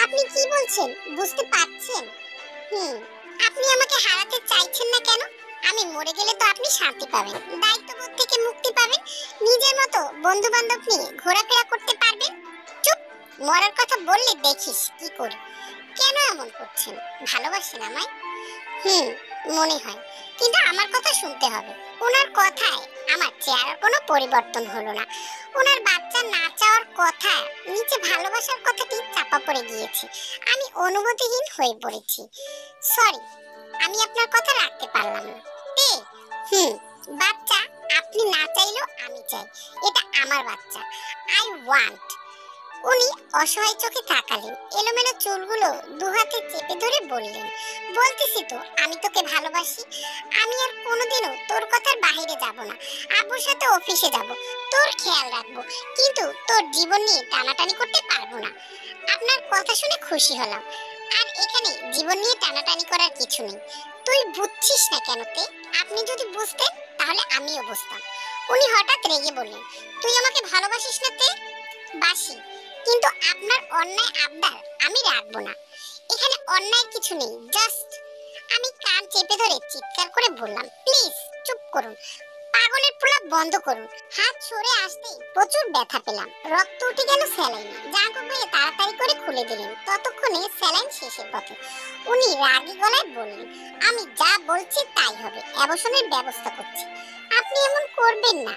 আপনি কি বলছেন বুঝতে পারছেন? আপনি আমাকে হারাতে চাইছেন না কেন? আমি মরে গেলে তো আপনি শান্তি পাবেন, দায়িত্ববোধ থেকে মুক্তি পাবেন, নিজের মতো বন্ধু বান্ধব নিয়ে ঘোরাফেরা করতে পারবেন। চুপ! মরার কথা বললে দেখিস কি করি। কেন এমন করছেন? ভালোবাসেন আমায়? মনে হয়, কিন্তু আমার কথা শুনতে হবে। ওনার কথায় আমার চেহারার কোনো পরিবর্তন হলো না। ওনার বাচ্চা না চাওয়ার কথা নিচে ভালোবাসার কথাটি চাপা পড়ে গিয়েছে। আমি অনুভূতিহীন হয়ে পড়েছি। সরি, আমি আপনার কথা রাখতে পারলাম না। বাচ্চা আপনি না চাইলেও আমি চাই। এটা আমার বাচ্চা। I want. উনি অসহায় চোখে তাকালেন, এলোমেলো চুলগুলো দু হাতে চেপে ধরে বললেন, বলতেছি তো আমি তোকে ভালোবাসি। আমি আর কোনোদিনও তোর কথার বাইরে যাব না। আব্বুর সাথে অফিসে যাব, তোর খেয়াল রাখবো, কিন্তু তোর জীবন নিয়ে টানাটানি করতে পারবো না। আপনার কথা শুনে খুশি হলাম, আর এখানে জীবন নিয়ে টানাটানি করার কিছু নেই। তুই বুঝছিস না কেন তে? আপনি যদি বুঝতেন তাহলে আমিও বুঝতাম। উনি হঠাৎ রেগে বললেন, তুই আমাকে ভালোবাসিস না তে? বাসি, কিন্তু আপনার অন্যায় আবদার আমি রাখবো না। এখানে অন্যায় কিছু নেই, জাস্ট। আমি কান চেপে ধরে চিৎকার করে বললাম, প্লিজ চুপ করুন, পাগলের প্রলাপ বন্ধ করুন। হাত সরে আসতেই প্রচুর ব্যথা পেলাম, রক্ত উঠে গেল স্যালাইনে। জাঙ্কুক ভাইয়া তাড়াতাড়ি করে খুলে দিলেন, ততক্ষণে স্যালাইন শেষের পথে। উনি রাগী গলায় বললেন, আমি যা বলছি তাই হবে, অ্যাবর্শনের ব্যবস্থা করছি। আপনি এমন করবেন না।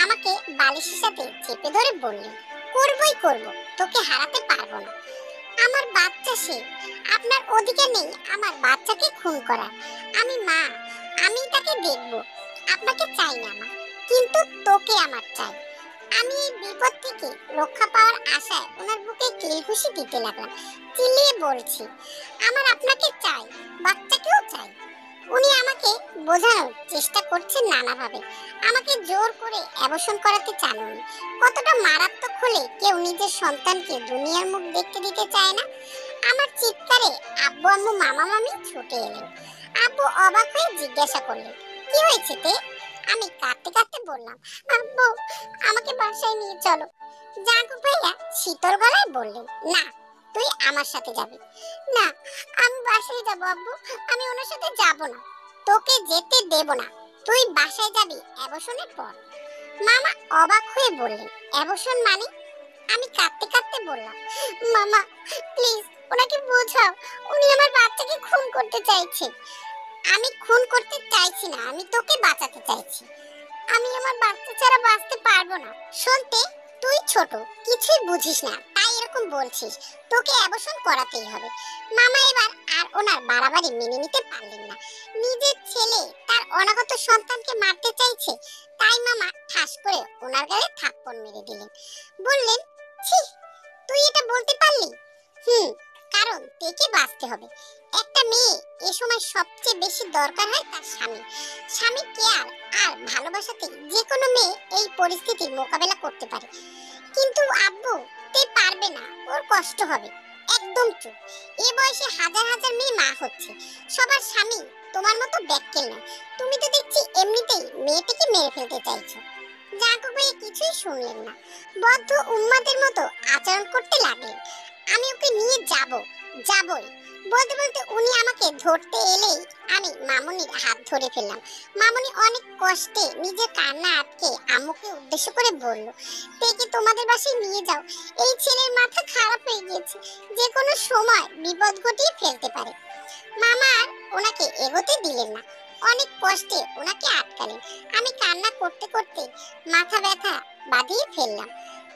আমাকে বালিশের সাথে চেপে ধরে বললেন, করবই করব, তোকে হারাতে পারবো না। আমার বাচ্চা সে, আপনার অধিকার নেই আমার বাচ্চাকে খুন করার। আমি মা, আমি তাকে দেখব। আপনাকে চাই না মা, কিন্তু তোকে আমার চাই। আমি এই বিপদ থেকে রক্ষা পাওয়ার আশায় ওনার বুকে কিল ঘুষি দিতে লাগলাম, চিল্লিয়ে বলছি, আমার আপনাকে চাই, বাচ্চাকেও চাই। উনি আমাকে বোঝানোর চেষ্টা করছেন নানাভাবে। আমাকে জোর করে অ্যাবর্শন করাতে চান উনি। কতটা মারাত্মক হলে কেউ নিজের সন্তানকে দুনিয়ার মুখ দেখতে দিতে চায় না। আমার চিৎকারে আব্বু আম্মু মামা মামি ছুটে এলেন। আব্বু অবাক হয়ে জিজ্ঞাসা করলেন, কি হয়েছে তে? আমি কাঁদতে কাঁদতে বললাম, আব্বু আমাকে বাসায় নিয়ে চলো। জাঙ্কুক ভাইয়া শীতল গলায় বললেন, না তুই আমার সাথে যাবি। না, আমি বাসায় যাব আব্বু, আমি ওনার সাথে যাব না। তোকে যেতে দেব না, তুই বাসায় যাবি অ্যাবর্শনের পর। মামা অবাক হয়ে বললেন, অ্যাবর্শন মানে? আমি কাঁদতে কাঁদতে বললাম, মামা প্লিজ ওনাকে বোঝাও, উনি আমার বাচ্চাকে খুন করতে চাইছে। আমি খুন করতে চাইছি না, আমি তোকে বাঁচাতে চাইছি। আমি আমার বাচ্চা ছাড়া বাঁচতে পারবো না। শুনতে তুই ছোট, কিছুই বুঝিস না, তাই এরকম বলছিস। তোকে অ্যাবর্শন করাতেই হবে। মামা এবার আর ওনার বাড়াবাড়ি মেনে নিতে পারলেন না। নিজের ছেলে তার অনাগত সন্তানকে মারতে চাইছে, তাই মামা ঠাস করে ওনার গায়ে থাপ্পড় মেরে দিলেন। বললেন, ছি, তুই এটা বলতে পারলি? কারণ তেকে বাঁচতে হবে। একটা মেয়ে এ সময় সবচেয়ে বেশি দরকার হয় তার স্বামী। স্বামীর কেয়ার আর ভালোবাসাতে যে কোনো মেয়ে এই পরিস্থিতির মোকাবেলা করতে পারে। কিন্তু আব্বু, তে পারবে না, ওর কষ্ট হবে। একদম চুপ। এ বয়সে হাজার হাজার মেয়ে মা হচ্ছে, সবার স্বামী তোমার মতো ব্যাককেল নয়। তুমি তো দেখছি এমনিতেই মেয়েটিকে মেরে ফেলতে চাইছো। জাঙ্কুক ভাই কিছুই শুনলেন না, বদ্ধ উন্মাদের মতো আচরণ করতে লাগলেন। আমি ওকে নিয়ে যাবই। বলতে বলতে উনি আমাকে ধরতে এলেই আমি মামুনির হাত ধরে ফেললাম। মামুনি অনেক কষ্টে নিজের কান্না আটকে আম্মুকে উদ্দেশ্য করে বলল, তেকে তোমাদের বাসায় নিয়ে যাও, এই ছেলের মাথা খারাপ হয়ে গিয়েছে, যে কোনো সময় বিপদ ঘটিয়ে ফেলতে পারে। মামা আর ওনাকে এগোতে দিলেন না, অনেক কষ্টে ওনাকে আটকালেন। আমি কান্না করতে করতে মাথা ব্যথা বাঁধিয়ে ফেললাম।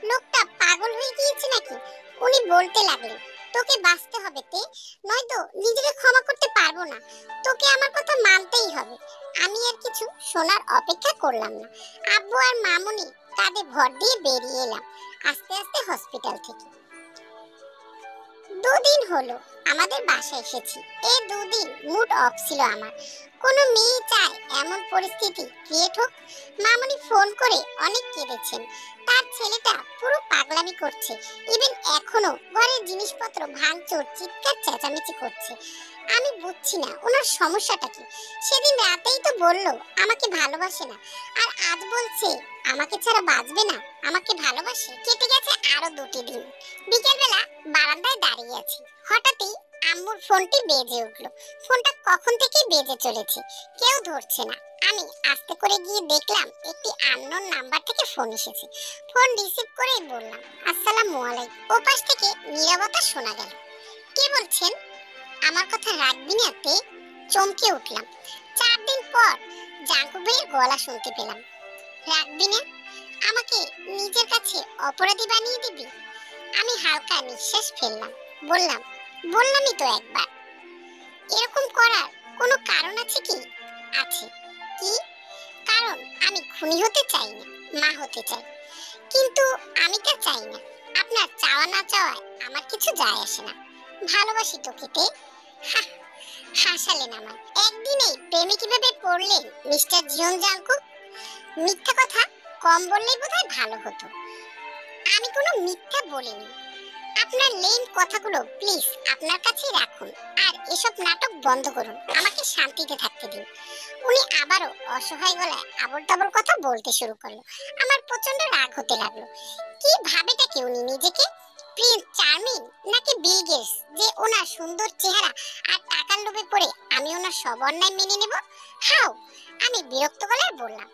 লোকটা পাগল হয়ে গিয়েছে নাকি? উনি বলতে লাগলেন, তোকে বাঁচতে হবে তে, নয়তো নিজেকে ক্ষমা করতে পারবো না। তোকে আমার কথা মানতেই হবে। আমি আর কিছু শোনার অপেক্ষা করলাম না। আব্বু আর মামুনি কাঁধে ভর দিয়ে বেরিয়ে এলাম আস্তে আস্তে হসপিটাল থেকে। দুদিন হলো আমাদের বাসায় এসেছি। এই দুদিন মুড অফ ছিল আমার। কোনো মেয়ে চায় এমন পরিস্থিতি ক্রিয়েট হোক? মামুনি ফোন করে অনেক কেঁদেছেন, তার ছেলেটা পুরো পাগলামি করছে। ইভেন এখনো ঘরের জিনিসপত্র ভাঙচুর, চিৎকার চেঁচামেচি করছে। আমি বুঝছি না ওনার সমস্যাটা কি। সেদিন রাতেই তো বললো আমাকে ভালোবাসে না, আর আজ বলছে আমাকে ছাড়া বাঁচবে না, আমাকে ভালোবাসে। কেটে গেছে আরো 2টি দিন। বিকেলবেলা বারান্দায় দাঁড়িয়ে আছি, হঠাৎই আম্মুর ফোনটি বেজে উঠলো। ফোনটা কখন থেকে বেজে চলেছে, কেউ ধরছে না। আমি আস্তে করে গিয়ে দেখলাম একটি আননোন নাম্বার থেকে ফোন এসেছে। ফোন রিসিভ করেই বললাম, আসসালামু আলাইকুম। ওপাশ থেকে নীরবতা শোনা গেল। কে বলছেন? আমার কথা রাখবি না তে? চমকে উঠলাম। 4 দিন পর জাঙ্কুক ভাইয়ের গলা শুনতে পেলাম। রাখবি না? আমাকে নিজের কাছে অপরাধী বানিয়ে দিবি? আমি হালকা নিঃশ্বাস ফেললাম, বললামই তো একবার। এরকম করার কোনো কারণ আছে কি? আছে। কি কারণ? আমি খুনি হতে চাই না, মা হতে চাই। কিন্তু আমি তা চাই না। আপনার চাওয়া না চাওয়ায় আমার কিছু যায় আসে না, ভালোবাসি তোকে তে। হাসালেন আমার। একদিনেই প্রেমে কিভাবে পড়লেন মিস্টার জিয়ন জাংকুক? মিথ্যা কথা কম বললেই বোধহয় ভালো হতো। আমি কোনো মিথ্যা বলিনি। আপনার লেম কথাগুলো প্লিজ আপনার কাছেই রাখুন, আর এসব নাটক বন্ধ করুন, আমাকে শান্তিতে থাকতে দিন। উনি আবারও অসহায় গলায় আবল তাবল কথা বলতে শুরু করলো। আমার প্রচন্ড রাগ হতে লাগলো। কি ভাবেটা কি উনি নিজেকে? প্রিন্স চার্মিং নাকি বিল গেটস যে ওনার সুন্দর চেহারা আর টাকার লোভে পড়ে আমি ওনার সব অন্যায় মেনে নেব? হাউ! আমি বিরক্ত গলায় বললাম,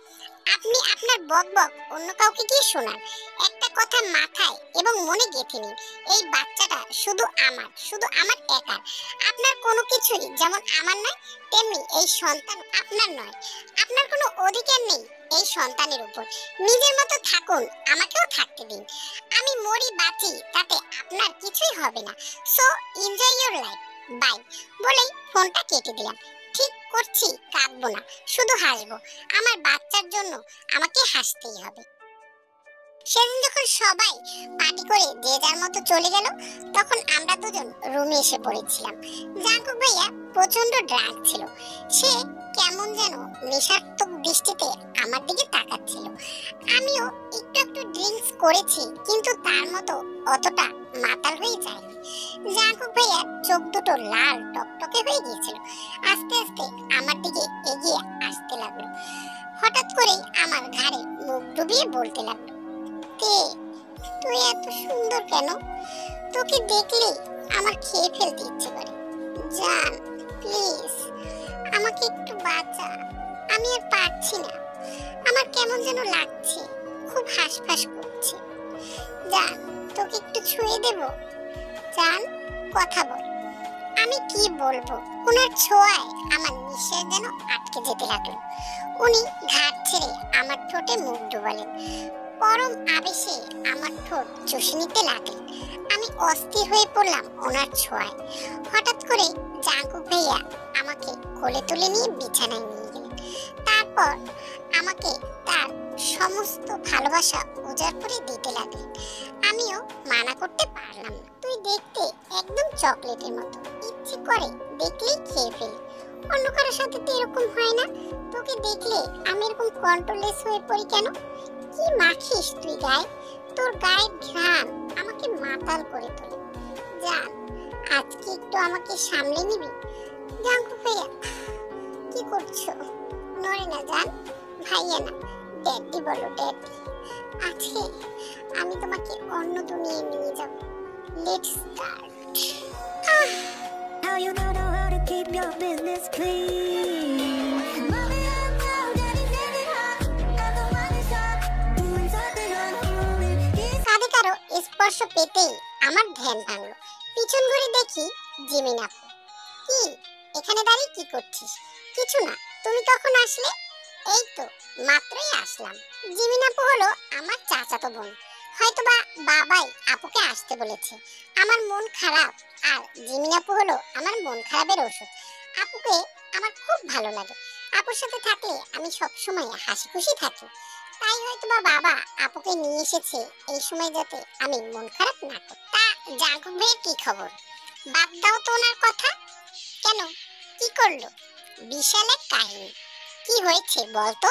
আপনি আপনার বকবক অন্য কাউকে গিয়ে শোনান। একটা কথা মাথায় এবং মনে গেঁথে নিন, এই বাচ্চাটা শুধু আমার একার। আপনার কোনো কিছুই যেমন আমার নয়, তেমনি এই সন্তান আপনার নয়। আপনার কোনো অধিকার নেই এই সন্তানের উপর। নিজের মতো থাকুন, আমাকেও থাকতে দিন। আমি মরি বাঁচি তাতে আপনার কিছুই হবে না। So enjoy your life, bye বলেই ফোনটা কেটে দিলাম। ঠিক করছি, কাঁদবো না, শুধু হাসবো। আমার বাচ্চার জন্য আমাকে হাসতেই হবে। সেদিন যখন সবাই পার্টি করে যে যার মতো চলে গেল, তখন আমরা দুজন রুমে এসে পড়েছিলাম। জাঙ্কুক ভাইয়া প্রচন্ড ড্রাঙ্ক ছিল। সে কেমন যেন নেশাত্মক দৃষ্টিতে আমার দিকে তাকাচ্ছিল। আমিও একটু একটু ড্রিঙ্কস করেছি, কিন্তু তার মতো অতটা মাতাল হয়ে যায়নি। জাঙ্কুক ভাইয়া চোখ দুটো লাল টকটকে হয়ে গিয়েছিল। আস্তে আস্তে আমার দিকে এগিয়ে আসতে লাগলো। হঠাৎ করেই আমার ঘাড়ে মুখ ডুবিয়ে বলতে লাগলো, তে তুই এত সুন্দর কেন? তোকে দেখলে আমার খেয়ে ফেলতে ইচ্ছে করে। জান প্লিজ আমাকে একটু বাঁচা, আমি আর পারছি না। আমার কেমন যেন লাগছে, খুব হাসফাস করছে। জান তোকে একটু ছুঁয়ে দেব? জান কথা বল। আমি কি বলবো, ওনার ছোঁয়ায় আমার নিঃশ্বাস যেন আটকে যেতে লাগলো। উনি ঘাট ছেড়ে আমার ঠোঁটে মুখ ডুবালেন। পরম আবেশে আমার ঠোঁট চুষে নিতে লাগলেন। আমি অস্থির হয়ে পড়লাম ওনার ছোঁয়ায়। হঠাৎ করে জাঙ্কুক ভাইয়া আমাকে কোলে তুলে নিয়ে বিছানায় নিয়ে গেলেন। তারপর আমাকে তার সমস্ত ভালোবাসা উজাড় করে দিতে লাগলেন। আমিও মানা করতে পারলাম না। তুই দেখতে একদম চকলেটের মতো, ইচ্ছে করে দেখলেই খেয়ে ফেলি। অন্য কারোর সাথে তো এরকম হয় না। তোকে দেখলে আমি এরকম কন্ট্রোললেস হয়ে পড়ি কেন? কি মাখিস তুই গায়ে? তোর গায়ের ঘ্রাণ আমাকে মাতাল করে তোলে। জান আজকে একটু আমাকে সামলে নিবি? জাঙ্কুক ভাইয়া কি করছো? নড়ে না জান, ভাইয়া না, ড্যাডি বলো ড্যাডি। আজকে আমি তোমাকে অন্য দুনিয়ায় নিয়ে যাব। Let's start. How you know how to keep your business clean? Mommy, I'm proud that it's living hot. Got the money shot, doing something unholy. কাঁধে কারো স্পর্শ পেতেই আমার ধ্যান ভাঙলো। পিছন ঘুরে দেখি জিমিন আপু। কি এখানে দাঁড়িয়ে কি করছিস? কিছু না, তুমি কখন আসলে? এই তো মাত্রই আসলাম। জিমিন আপু হলো আমার চাচাতো বোন। হয়তোবা বাবাই আপুকে আসতে বলেছে। আমার মন খারাপ, আর জিমিন আপু হলো আমার মন খারাপের ওষুধ। আপুকে আমার খুব ভালো লাগে। আপুর সাথে থাকলে আমি সব সময় হাসি খুশি থাকি। তাই হয়তোবা বাবা আপুকে নিয়ে এসেছে এই সময়, যাতে আমি মন খারাপ না করি। তা জাঙ্কুক ভাইয়ের কি খবর? বাদ দাও তো ওনার কথা। কেন, কি করলো? বিশাল এক কাহিনী। কি হয়েছে বলতো?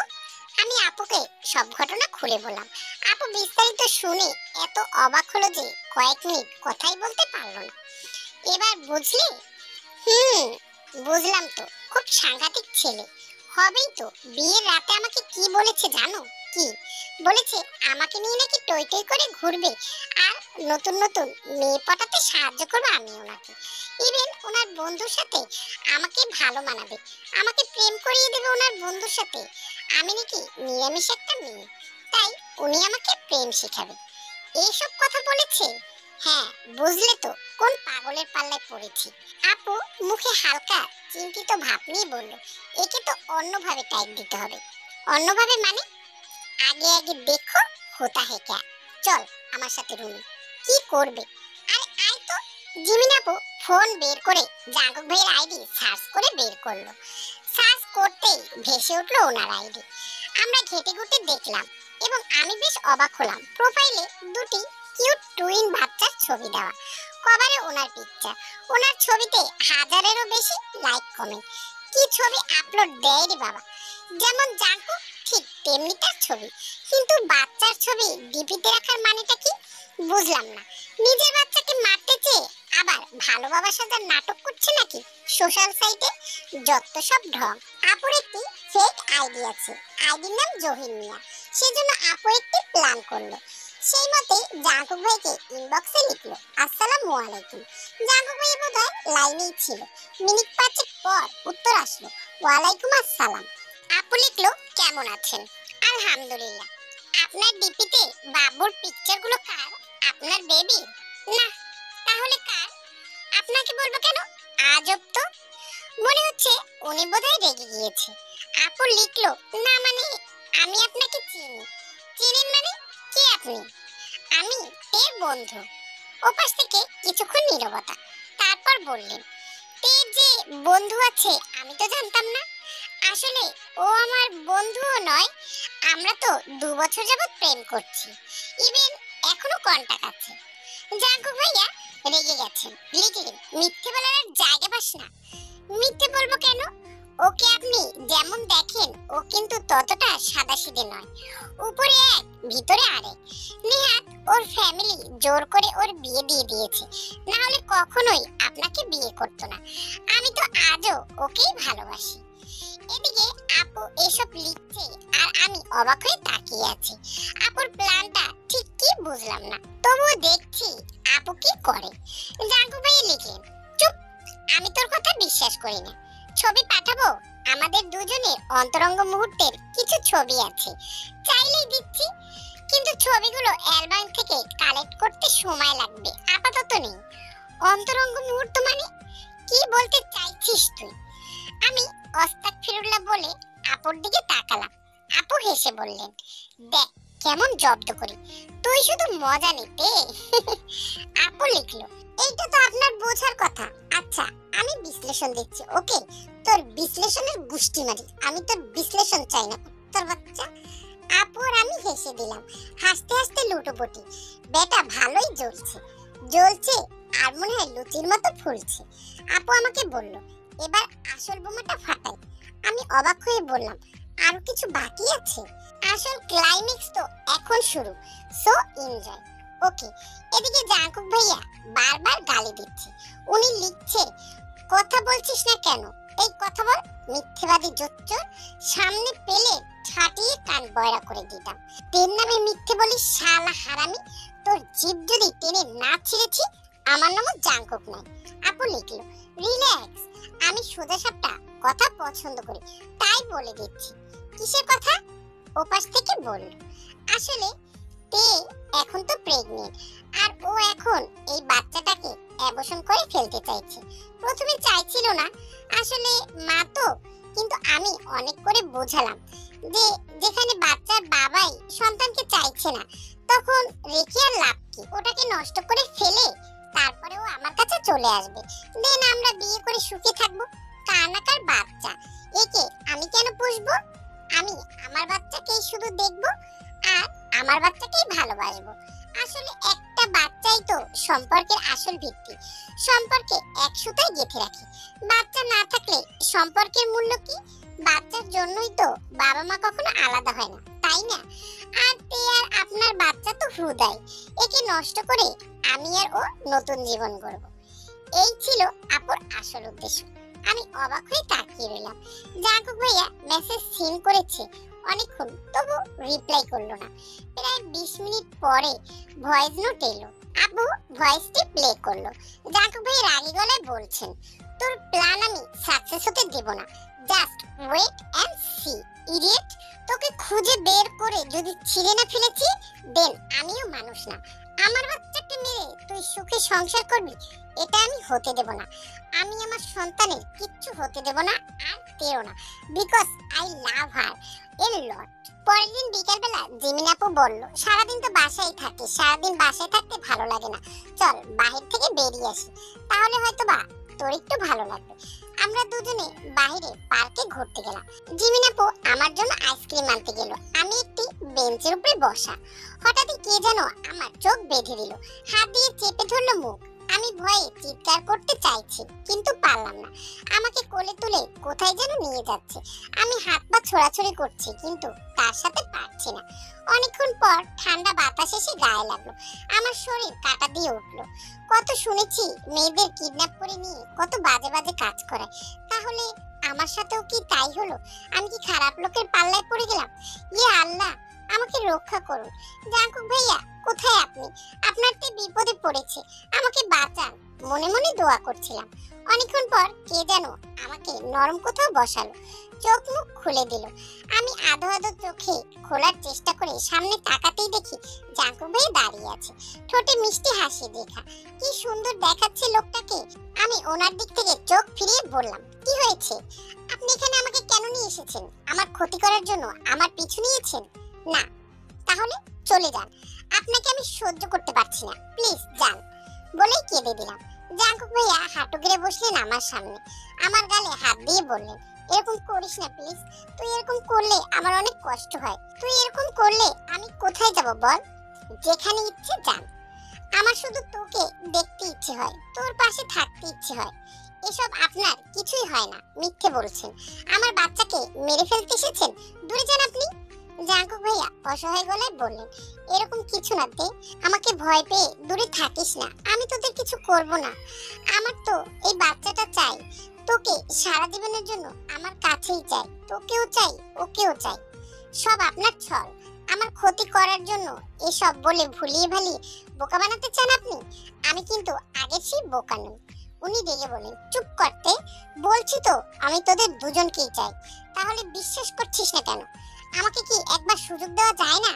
আমি আপুকে সব ঘটনা খুলে বললাম। আপু বিস্তারিত শুনে এত অবাক হলো যে কয়েক মিনিট কথাই বলতে পারলো না। এবার বুঝলে? বুঝলাম তো, খুব সাংঘাতিক ছেলে। হবেই তো। বিয়ের রাতে আমাকে কি বলেছে জানো? কি বলেছে? আমাকে নিয়ে নাকি টই টই করে ঘুরবে, আর নতুন নতুন মেয়ে পটাতে সাহায্য করবে আমি ওনাকে। ইভেন ওনার বন্ধুর সাথে আমাকে ভালো মানাবে, আমাকে প্রেম করিয়ে দেবে ওনার বন্ধুর সাথে। আমি নাকি নিরামিষ একটা মেয়ে, তাই উনি আমাকে প্রেম শেখাবে। এইসব কথা বলেছে? হ্যাঁ, বুঝলে তো কোন পাগলের পাল্লায় পড়েছি। আপু মুখে হালকা চিন্তিত ভাব নিয়ে বলল, একে তো অন্যভাবে টাইপ দিতে হবে। অন্যভাবে মানে? আগে আগে দেখো হোতা হে ক্যা। চল আমার সাথে রুমে। কি করবে? আরে আয় তো। জিমিন আপু ফোন বের করে জাঙ্কুক ভাইয়ের আইডি সার্চ করে বের করলো। সার্চ করতেই ভেসে উঠলো ওনার আইডি। আমরা ঘেটে ঘুটে দেখলাম এবং আমি বেশ অবাক হলাম। প্রোফাইলে দুটি কিউট টুইন বাচ্চার ছবি দেওয়া, কভারে ওনার পিকচার, ওনার ছবিতে হাজারেরও বেশি লাইক কমেন্ট। কি ছবি আপলোড দেয় রে বাবা, যেমন জাঙ্কুক ঠিক তেমনি তার ছবি, কিন্তু বাচ্চার ছবি ডিপিতে রাখার মানেটা কি বুঝলাম না। নিজের বাচ্চাকে মারতে চেয়ে আবার ভালো বাবা সাজার নাটক করছে নাকি সোশ্যাল সাইটে, যত সব ঢং। আপুর একটি ফেক আইডি আছে, আইডির নাম জহির মিয়া, সেজন্য আপু একটি প্ল্যান করলো। সেই মতে জাঙ্কুক ভাইকে ইনবক্সে লিখলো আসসালামু আলাইকুম। জাঙ্কুক ভাই বোধহয় লাইনেই ছিল, মিনিট পাঁচেক পর উত্তর আসলো ওয়ালাইকুম আসসালাম। আপু লিখলো কেমন আছেন? আলহামদুলিল্লাহ। আপনার ডিপিতে বাবুর পিকচারগুলো কার? আপনার বেবি? না, তাহলে কার? আপনাকে বলবো কেন? আজব তো, মনে হচ্ছে উনি বোধহয় রেগে গিয়েছে। আপু লিখলো না মানে আমি আপনাকে চিনি। চিনেন মানে? কে আপনি? আমি এর বন্ধু। ওপাশ থেকে কিছুক্ষণ নীরবতা, তারপর বললেন তের যে বন্ধু আছে আমি তো জানতাম না। আসলে ও আমার বন্ধুও নয়, আমরা তো 2 বছর যাবত প্রেম করছি, ইভেন এখনো কন্টাক্ট আছে। জাঙ্কুক ভাইয়া রেগে গেছেন, লিখলেন মিথ্যে বলার আর জায়গা পাস না। মিথ্যে বলবো কেন? ওকে আপনি যেমন দেখেন ও কিন্তু ততটা সাদাসিধে নয়, উপরে এক ভিতরে আরেক। নেহাত ওর ফ্যামিলি জোর করে ওর বিয়ে দিয়ে দিয়েছে, না হলে কখনোই আপনাকে বিয়ে করতো না। আমি তো আজও ওকেই ভালোবাসি। এদিকে আপু এসব লিখছে আর আমি অবাক হয়ে তাকিয়ে আছি। আপুর প্ল্যানটা ঠিক কি বুঝলাম না, তবুও দেখছি আপু কি করে। জাঙ্কুক ভাই লিখলেন চুপ, আমি তোর কথা বিশ্বাস করি না। ছবি পাঠাবো, আমাদের দুজনের অন্তরঙ্গ মুহূর্তের কিছু ছবি আছে, চাইলেই দিচ্ছি, কিন্তু ছবিগুলো অ্যালবাম থেকে কালেক্ট করতে সময় লাগবে, আপাতত নেই। অন্তরঙ্গ মুহূর্ত মানে কি বলতে চাইছিস তুই? আমি আস্তাগফিরুল্লাহ বলে আপুর দিকে তাকালাম। আপু হেসে বললেন দেখ কেমন জব্দ করি, তুই শুধু মজা নিতে। আপু লিখলো এইটা তো আপনার বোঝার কথা। আচ্ছা আমি বিশ্লেষণ দিচ্ছি, ওকে? তোর বিশ্লেষণের গুষ্টি মারি, আমি তোর বিশ্লেষণ চাই না, তোর বাচ্চা। আপু আর আমি হেসে দিলাম, হাসতে হাসতে লুটোপুটি। বেটা ভালোই জ্বলছে, জ্বলছে আর মনে হয় লুচির মতো ফুলছে। আপু আমাকে বলল এবার আসল বোমাটা ফাটাই। আমি অবাক হয়ে বললাম আরো কিছু বাকি আছে? আসল ক্লাইম্যাক্স তো এখন শুরু, সো এনজয়। ওকে। এদিকে জাঙ্কুক ভাইয়া বারবার গালি দিচ্ছে। উনি লিখছে কথা বলছিস না কেন? এই কথা বল, মিথ্যেবাদী জোচ্চোর, সামনে পেলে ছাটিয়ে কান বয়রা করে দিতাম। তের নামে মিথ্যে বলিস শালা হারামি, তোর জিভ যদি টেনে না ছিঁড়েছি আমার নামও জাঙ্কুক নয়। আপু লিখলো রিল্যাক্স, আমি সোজা সাপটা কথা পছন্দ করি, তাই বলে দিচ্ছি। কিসের কথা? ওপাশ থেকে বলল আসলে তে এখন তো প্রেগনেন্ট, আর ও এখন এই বাচ্চাটাকে অ্যাবর্শন করে ফেলতে চাইছে। প্রথমে চাইছিল না, আসলে মা তো, কিন্তু আমি অনেক করে বোঝালাম যে যেখানে বাচ্চার বাবাই সন্তানকে চাইছে না, তখন রেখে আর লাভ কি? ওটাকে নষ্ট করে ফেলে তারপরে ও আমার কাছে চলে আসবে, দেন আমরা বিয়ে করে সুখে থাকবো। কানাকার বাচ্চা, একে আমি কেন পুষবো? আমি আমার বাচ্চাকেই শুধু দেখবো আর আমার বাচ্চাকেই ভালোবাসবো। আসলে একটা বাচ্চাই তো সম্পর্কের আসল ভিত্তি, সম্পর্কে এক সুতায় গেঁথে রাখি। বাচ্চা না থাকলে সম্পর্কের মূল্য কি? বাচ্চার জন্যই তো বাবা মা কখনো আলাদা হয় না, তাই না? আর তে আর আপনার বাচ্চা তো হৃদয়, একে নষ্ট করে আমি আর ও নতুন জীবন গড়ব। এই ছিল আপুর আসল উদ্দেশ্য। আমি অবাক হয়ে তাকিয়ে রইলাম। জাঙ্কুক ভাইয়া মেসেজ সিন করেছে অনেকক্ষণ, তবু রিপ্লাই করলো না। প্রায় 20 মিনিট পরে ভয়েস নোট এলো। আপু ভয়েসটি প্লে করলো। জাঙ্কুক ভাই রাগী গলায় বলছেন তোর প্ল্যান আমি সাকসেস হতে দেব না, just wait and see idiot. তোকে খুঁজে বের করে যদি ছিঁড়ে না ফেলেছি, দেন আমিও মানুষ না। আমার বাচ্চাকে মেরে তুই সুখে সংসার করবি, এটা আমি হতে দেব না। আমি আমার সন্তানের কিচ্ছু হতে দেব না, আর তেও না, বিকজ আই লাভ হার এ লট। পরের দিন বিকালবেলা জিমিন আপু বলল সারাদিন তো বাসায় থাকি, সারাদিন বাসায় থাকতে ভালো লাগে না, চল বাহির থেকে বেরিয়ে আসি, তাহলে হয়তো বা তোর একটু ভালো লাগবে। আমরা দুজনে বাইরে পার্কে ঘুরতে গেলাম। জিমিন আপু আমার জন্য আইসক্রিম আনতে গেল। আমি একটি বেঞ্চের উপরে বসা। হঠাৎই কে যেন আমার চোখ বেঁধে দিল, হাত দিয়ে চেপে ধরলো মুখ। আমি ভয়ে চিৎকার করতে চাইছি কিন্তু পারলাম না। আমাকে কোলে তুলে কোথায় যেন নিয়ে যাচ্ছে। আমি হাত পা ছোড়াছুড়ি করছি কিন্তু তার সাথে পারছি না। অনেকক্ষণ পর ঠান্ডা বাতাস এসে গায়ে লাগলো। আমার শরীর কাঁটা দিয়ে উঠলো। কত শুনেছি মেয়েদের কিডন্যাপ করে নিয়ে কত বাজে বাজে কাজ করায়, তাহলে আমার সাথেও কি তাই হলো? আমি কি খারাপ লোকের পাল্লায় পড়ে গেলাম? ইয়ে আল্লাহ, আমাকে রক্ষা করুন। জাঙ্কুক ভাইয়া, কোথায় আপনি? আপনার তো বিপদে পড়েছে, আমাকে বাঁচান। মনে মনে দোয়া করছিলাম। অনেকক্ষণ পর কে যেন আমাকে নরম কোথাও বসালো, চোখ মুখ খুলে দিল। আমি আধো আধো চোখে খোলার চেষ্টা করে সামনে তাকাতেই দেখি জাঙ্কুক ভাই দাঁড়িয়ে আছে, ঠোঁটে মিষ্টি হাসি দেখা। কি সুন্দর দেখাচ্ছে লোকটাকে। আমি ওনার দিক থেকে চোখ ফিরিয়ে বললাম, কি হয়েছে? আপনি এখানে আমাকে কেন নিয়ে এসেছেন? আমার ক্ষতি করার জন্য আমার পিছু নিয়েছেন? না, তাহলে চলে যান। আপনাকে আমি সহ্য করতে পারছি না, প্লিজ যান বলেই কেঁদে দিলাম। জাঙ্কুক ভাইয়া হাঁটু গেড়ে বসলেন আমার সামনে, আমার গালে হাত দিয়ে বললেন, এরকম করিস না প্লিজ। তুই এরকম করলে আমার অনেক কষ্ট হয়। তুই এরকম করলে আমি কোথায় যাব বল? যেখানে ইচ্ছে যান। আমার শুধু তোকে দেখতে ইচ্ছে হয়, তোর পাশে থাকতে ইচ্ছে হয়। এসব আপনার কিছুই হয় না, মিথ্যে বলছেন। আমার বাচ্চাকে মেরে ফেলতে এসেছেন, দূরে যান আপনি। জাঙ্কুক ভাইয়া অসহায় গলায় বললেন, এরকম কিছু না তে, আমাকে ভয় পেয়ে দূরে থাকিস না। আমি তোদের কিছু করব না। আমার তো এই বাচ্চাটা চাই, তোকে সারা জীবনের জন্য আমার কাছেই চাই। তোকেও চাই, ওকেও চাই। সব আপনার ছল, আমার ক্ষতি করার জন্য এসব বলে ভুলিয়ে ভালিয়ে বোকা বানাতে চান আপনি। আমি কিন্তু আগের সেই বোকা নই। উনি রেগে বলেন, চুপ করতে বলছি তো, আমি তোদের দুজনকেই চাই। তাহলে বিশ্বাস করছিস না কেন? আমাকে কি একবার সুযোগ দেওয়া যায় না?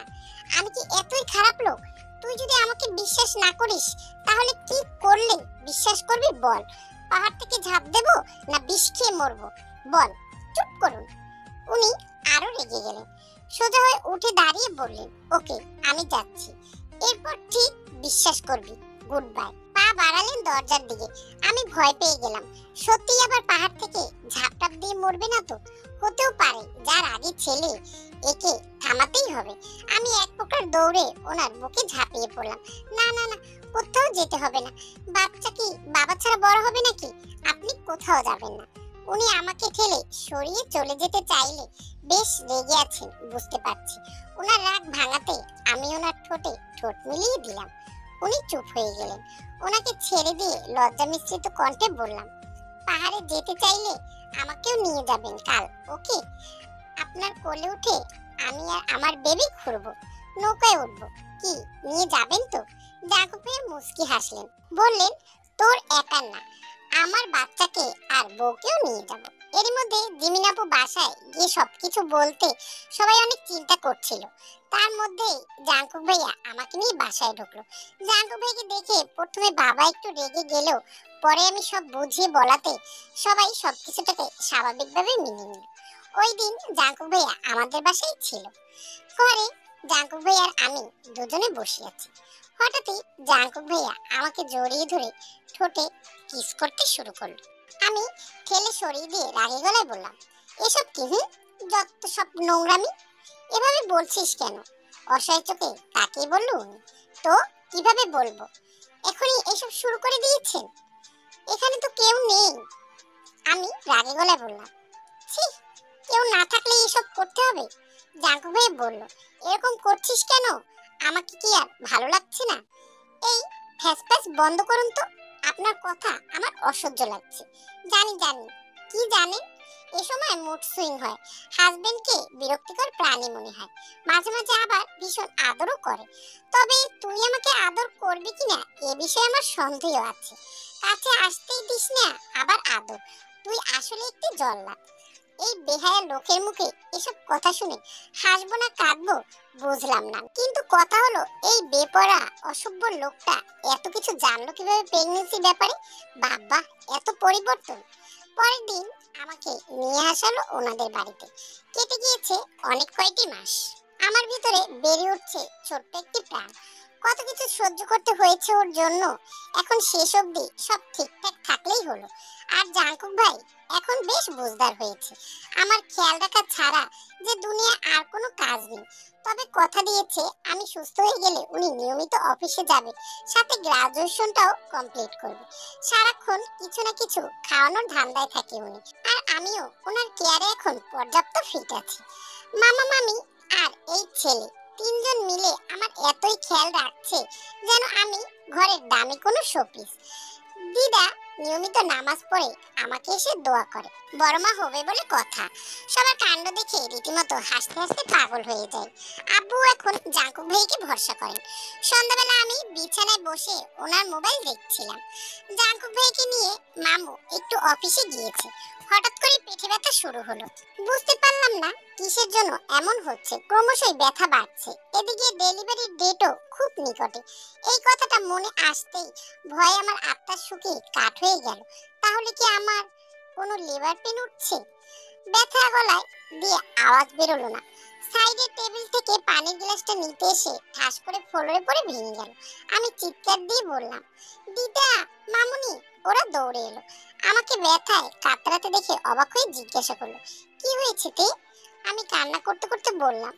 আমি কি এতই খারাপ লোক? তুই যদি আমাকে বিশ্বাস না করিস তাহলে কি করলে বিশ্বাস করবি বল? পাহাড় থেকে ঝাঁপ দেব না বিষ খেয়ে মরবো বল? চুপ করুন। উনি আরো রেগে গেলেন, সোজা হয়ে উঠে দাঁড়িয়ে বললেন, ওকে আমি যাচ্ছি, এরপর ঠিক বিশ্বাস করবি। Good bye. পা বাড়ালেন দরজার দিকে। আমি ভয় পেয়ে গেলাম। সত্যি আবার পাহাড় থেকে ঝাঁপটাপ দিয়ে মরবে না তো? হতেও পারে যার আগে ছেলে, একে থামাতেই হবে। আমি এক প্রকার দৌড়ে ওনার বুকে ঝাঁপিয়ে পড়লাম। না না না, কোথাও যেতে হবে না। বাচ্চা কি বাবা ছাড়া বড় হবে নাকি? আপনি কোথাও যাবেন না। উনি আমাকে ঠেলে সরিয়ে চলে যেতে চাইলে বেশ রেগে আছেন বুঝতে পারছি। ওনার রাগ ভাঙাতে আমি ওনার ঠোঁটে ঠোঁট মিলিয়ে দিলাম। উনি চুপ হয়ে গেলেন। ওনাকে ছেড়ে দিয়ে লজ্জা মিশ্রিত কণ্ঠে বললাম, পাহাড়ে যেতে চাইলে আমাকেও নিয়ে যাবেন কাল, ওকে? আপনার কোলে উঠে আমি আর আমার বেবি ঘুরবো, নৌকায় উঠবো। কি নিয়ে যাবেন তো? জাঙ্কুক ভাই মুস্কি হাসলেন, বললেন, তোর একার না, আমার বাচ্চাকে আর বউকেও নিয়ে যাব। এর মধ্যে জিমিন আপু বাসায় গিয়ে সবকিছু বলতে সবাই অনেক চিন্তা করছিল। তার মধ্যে জাঙ্কুক ভাইয়া আমাকে নিয়ে বাসায় ঢুকলো। জাঙ্কুক ভাইকে দেখে প্রথমে বাবা একটু রেগে গেলেও পরে আমি সব বুঝিয়ে বলাতে সবাই সবকিছুটাকে স্বাভাবিকভাবে মেনে নিল। ওই দিন জাঙ্কুক ভাইয়া আমাদের বাসায় ছিল। পরে জাঙ্কুক ভাইয়া আর আমি দুজনে বসে আছি। হঠাৎই জাঙ্কুক ভাইয়া আমাকে জড়িয়ে ধরে ঠোঁটে কিস করতে শুরু করলো। আমি ঠেলে সরিয়ে দিয়ে রাগে গলায় বললাম, এসব কি? যত সব নোংরামি। এভাবে বলছিস কেন? অসহায় চোখে তাকিয়ে বলল উনি। তো কিভাবে বলবো? এখনই এসব শুরু করে দিয়েছেন? এখানে তো কেউ নেই। আমি রাগে গলায় বললাম, ছি, কেউ না থাকলে এসব করতে হবে? জাঙ্কুক ভাই বলল, এরকম করছিস কেন? আমাকে কি আর ভালো লাগছে না? এই ফ্যাসফ্যাস বন্ধ করুন তো। আপনার কথা আমার অসহ্য লাগছে। জানি জানি। কি জানেন? এ সময় মুড সুইং হয়, হাজবেন্ডকে বিরক্তিকর প্রাণী মনে হয়, মাঝে মাঝে আবার ভীষণ আদরও করে। তবে তুই আমাকে আদর করবি কিনা এ বিষয়ে আমার সন্দেহ আছে। কাছে আসতেই দিস না আবার আদর। তুই আসলে একটি জল্লাদ। এই বেহায়া লোকের মুখে এসব কথা শুনে হাসবো না কাঁদবো বুঝলাম না, কিন্তু কথা হলো এই বেপরা অসভ্য লোকটা এত কিছু জানলো কিভাবে প্রেগন্যান্সি ব্যাপারে? বাবা, এত পরিবর্তন! পরের দিন আমাকে নিয়ে আসালো ওনাদের বাড়িতে। কেটে গিয়েছে অনেক কয়টি মাস। আমার ভিতরে বেড়ে উঠছে ছোট্ট একটি প্রাণ। কত কিছু সহ্য করতে হয়েছে ওর জন্য। এখন শেষ অবধি সব ঠিকঠাক থাকলেই হলো। আর জাঙ্কুক ভাই এখন বেশ বুঝদার হয়েছে। আমার খেয়াল রাখা ছাড়া যে দুনিয়া আর কোনো কাজ নেই। তবে কথা দিয়েছে আমি সুস্থ হয়ে গেলে উনি নিয়মিত অফিসে যাবে, সাথে গ্রাজুয়েশনটাও কমপ্লিট করবে। সারাক্ষণ কিছু না কিছু খাওয়ানোর ধান্দায় থাকে উনি। আর আমিও ওনার কেয়ারে এখন পর্যাপ্ত ফিট আছি। মামা মামি আর এই ছেলে তিনজন মিলে আমার এতই খেয়াল রাখছে যেন আমি ঘরের দামি কোনো শোপিস। দিদা নিয়মিত নামাজ পড়ে আমাকে এসে দোয়া করে, বড় মা হবে বলে কথা। সবার কাণ্ড দেখে রীতিমতো হাসতে হাসতে পাগল হয়ে যায়। আব্বু এখন জাঙ্কুক ভাইকে ভরসা করেন। সন্ধ্যাবেলা আমি বিছানায় বসে ওনার মোবাইল দেখছিলাম। জাঙ্কুক ভাইকে নিয়ে মামু একটু অফিসে গিয়েছে। হঠাৎ করে পেটে ব্যথা শুরু হলো। বুঝতে পারলাম না কিসের জন্য এমন হচ্ছে, ক্রমশই ব্যথা বাড়ছে। এদিকে ডেলিভারির ডেটও খুব নিকটে। এই কথাটা মনে আসতেই ভয়ে আমার আত্মা শুকিয়ে কাঠ হয়ে গেল। তাহলে কি আমার কোনো লিভার পেন উঠছে? ব্যথা গলায় দিয়ে আওয়াজ বেরোলো না। সাইডের টেবিল থেকে পানির গ্লাসটা নিতে এসে ঠাস করে ফ্লোরে পড়ে ভেঙে গেল। আমি চিৎকার দিয়ে বললাম, দিদা, মামুনি। ওরা দৌড়ে এলো। আমাকে ব্যথায় কাতরাতে দেখে অবাক হয়ে জিজ্ঞাসা করলো, কি হয়েছে তে? আমি কান্না করতে করতে বললাম,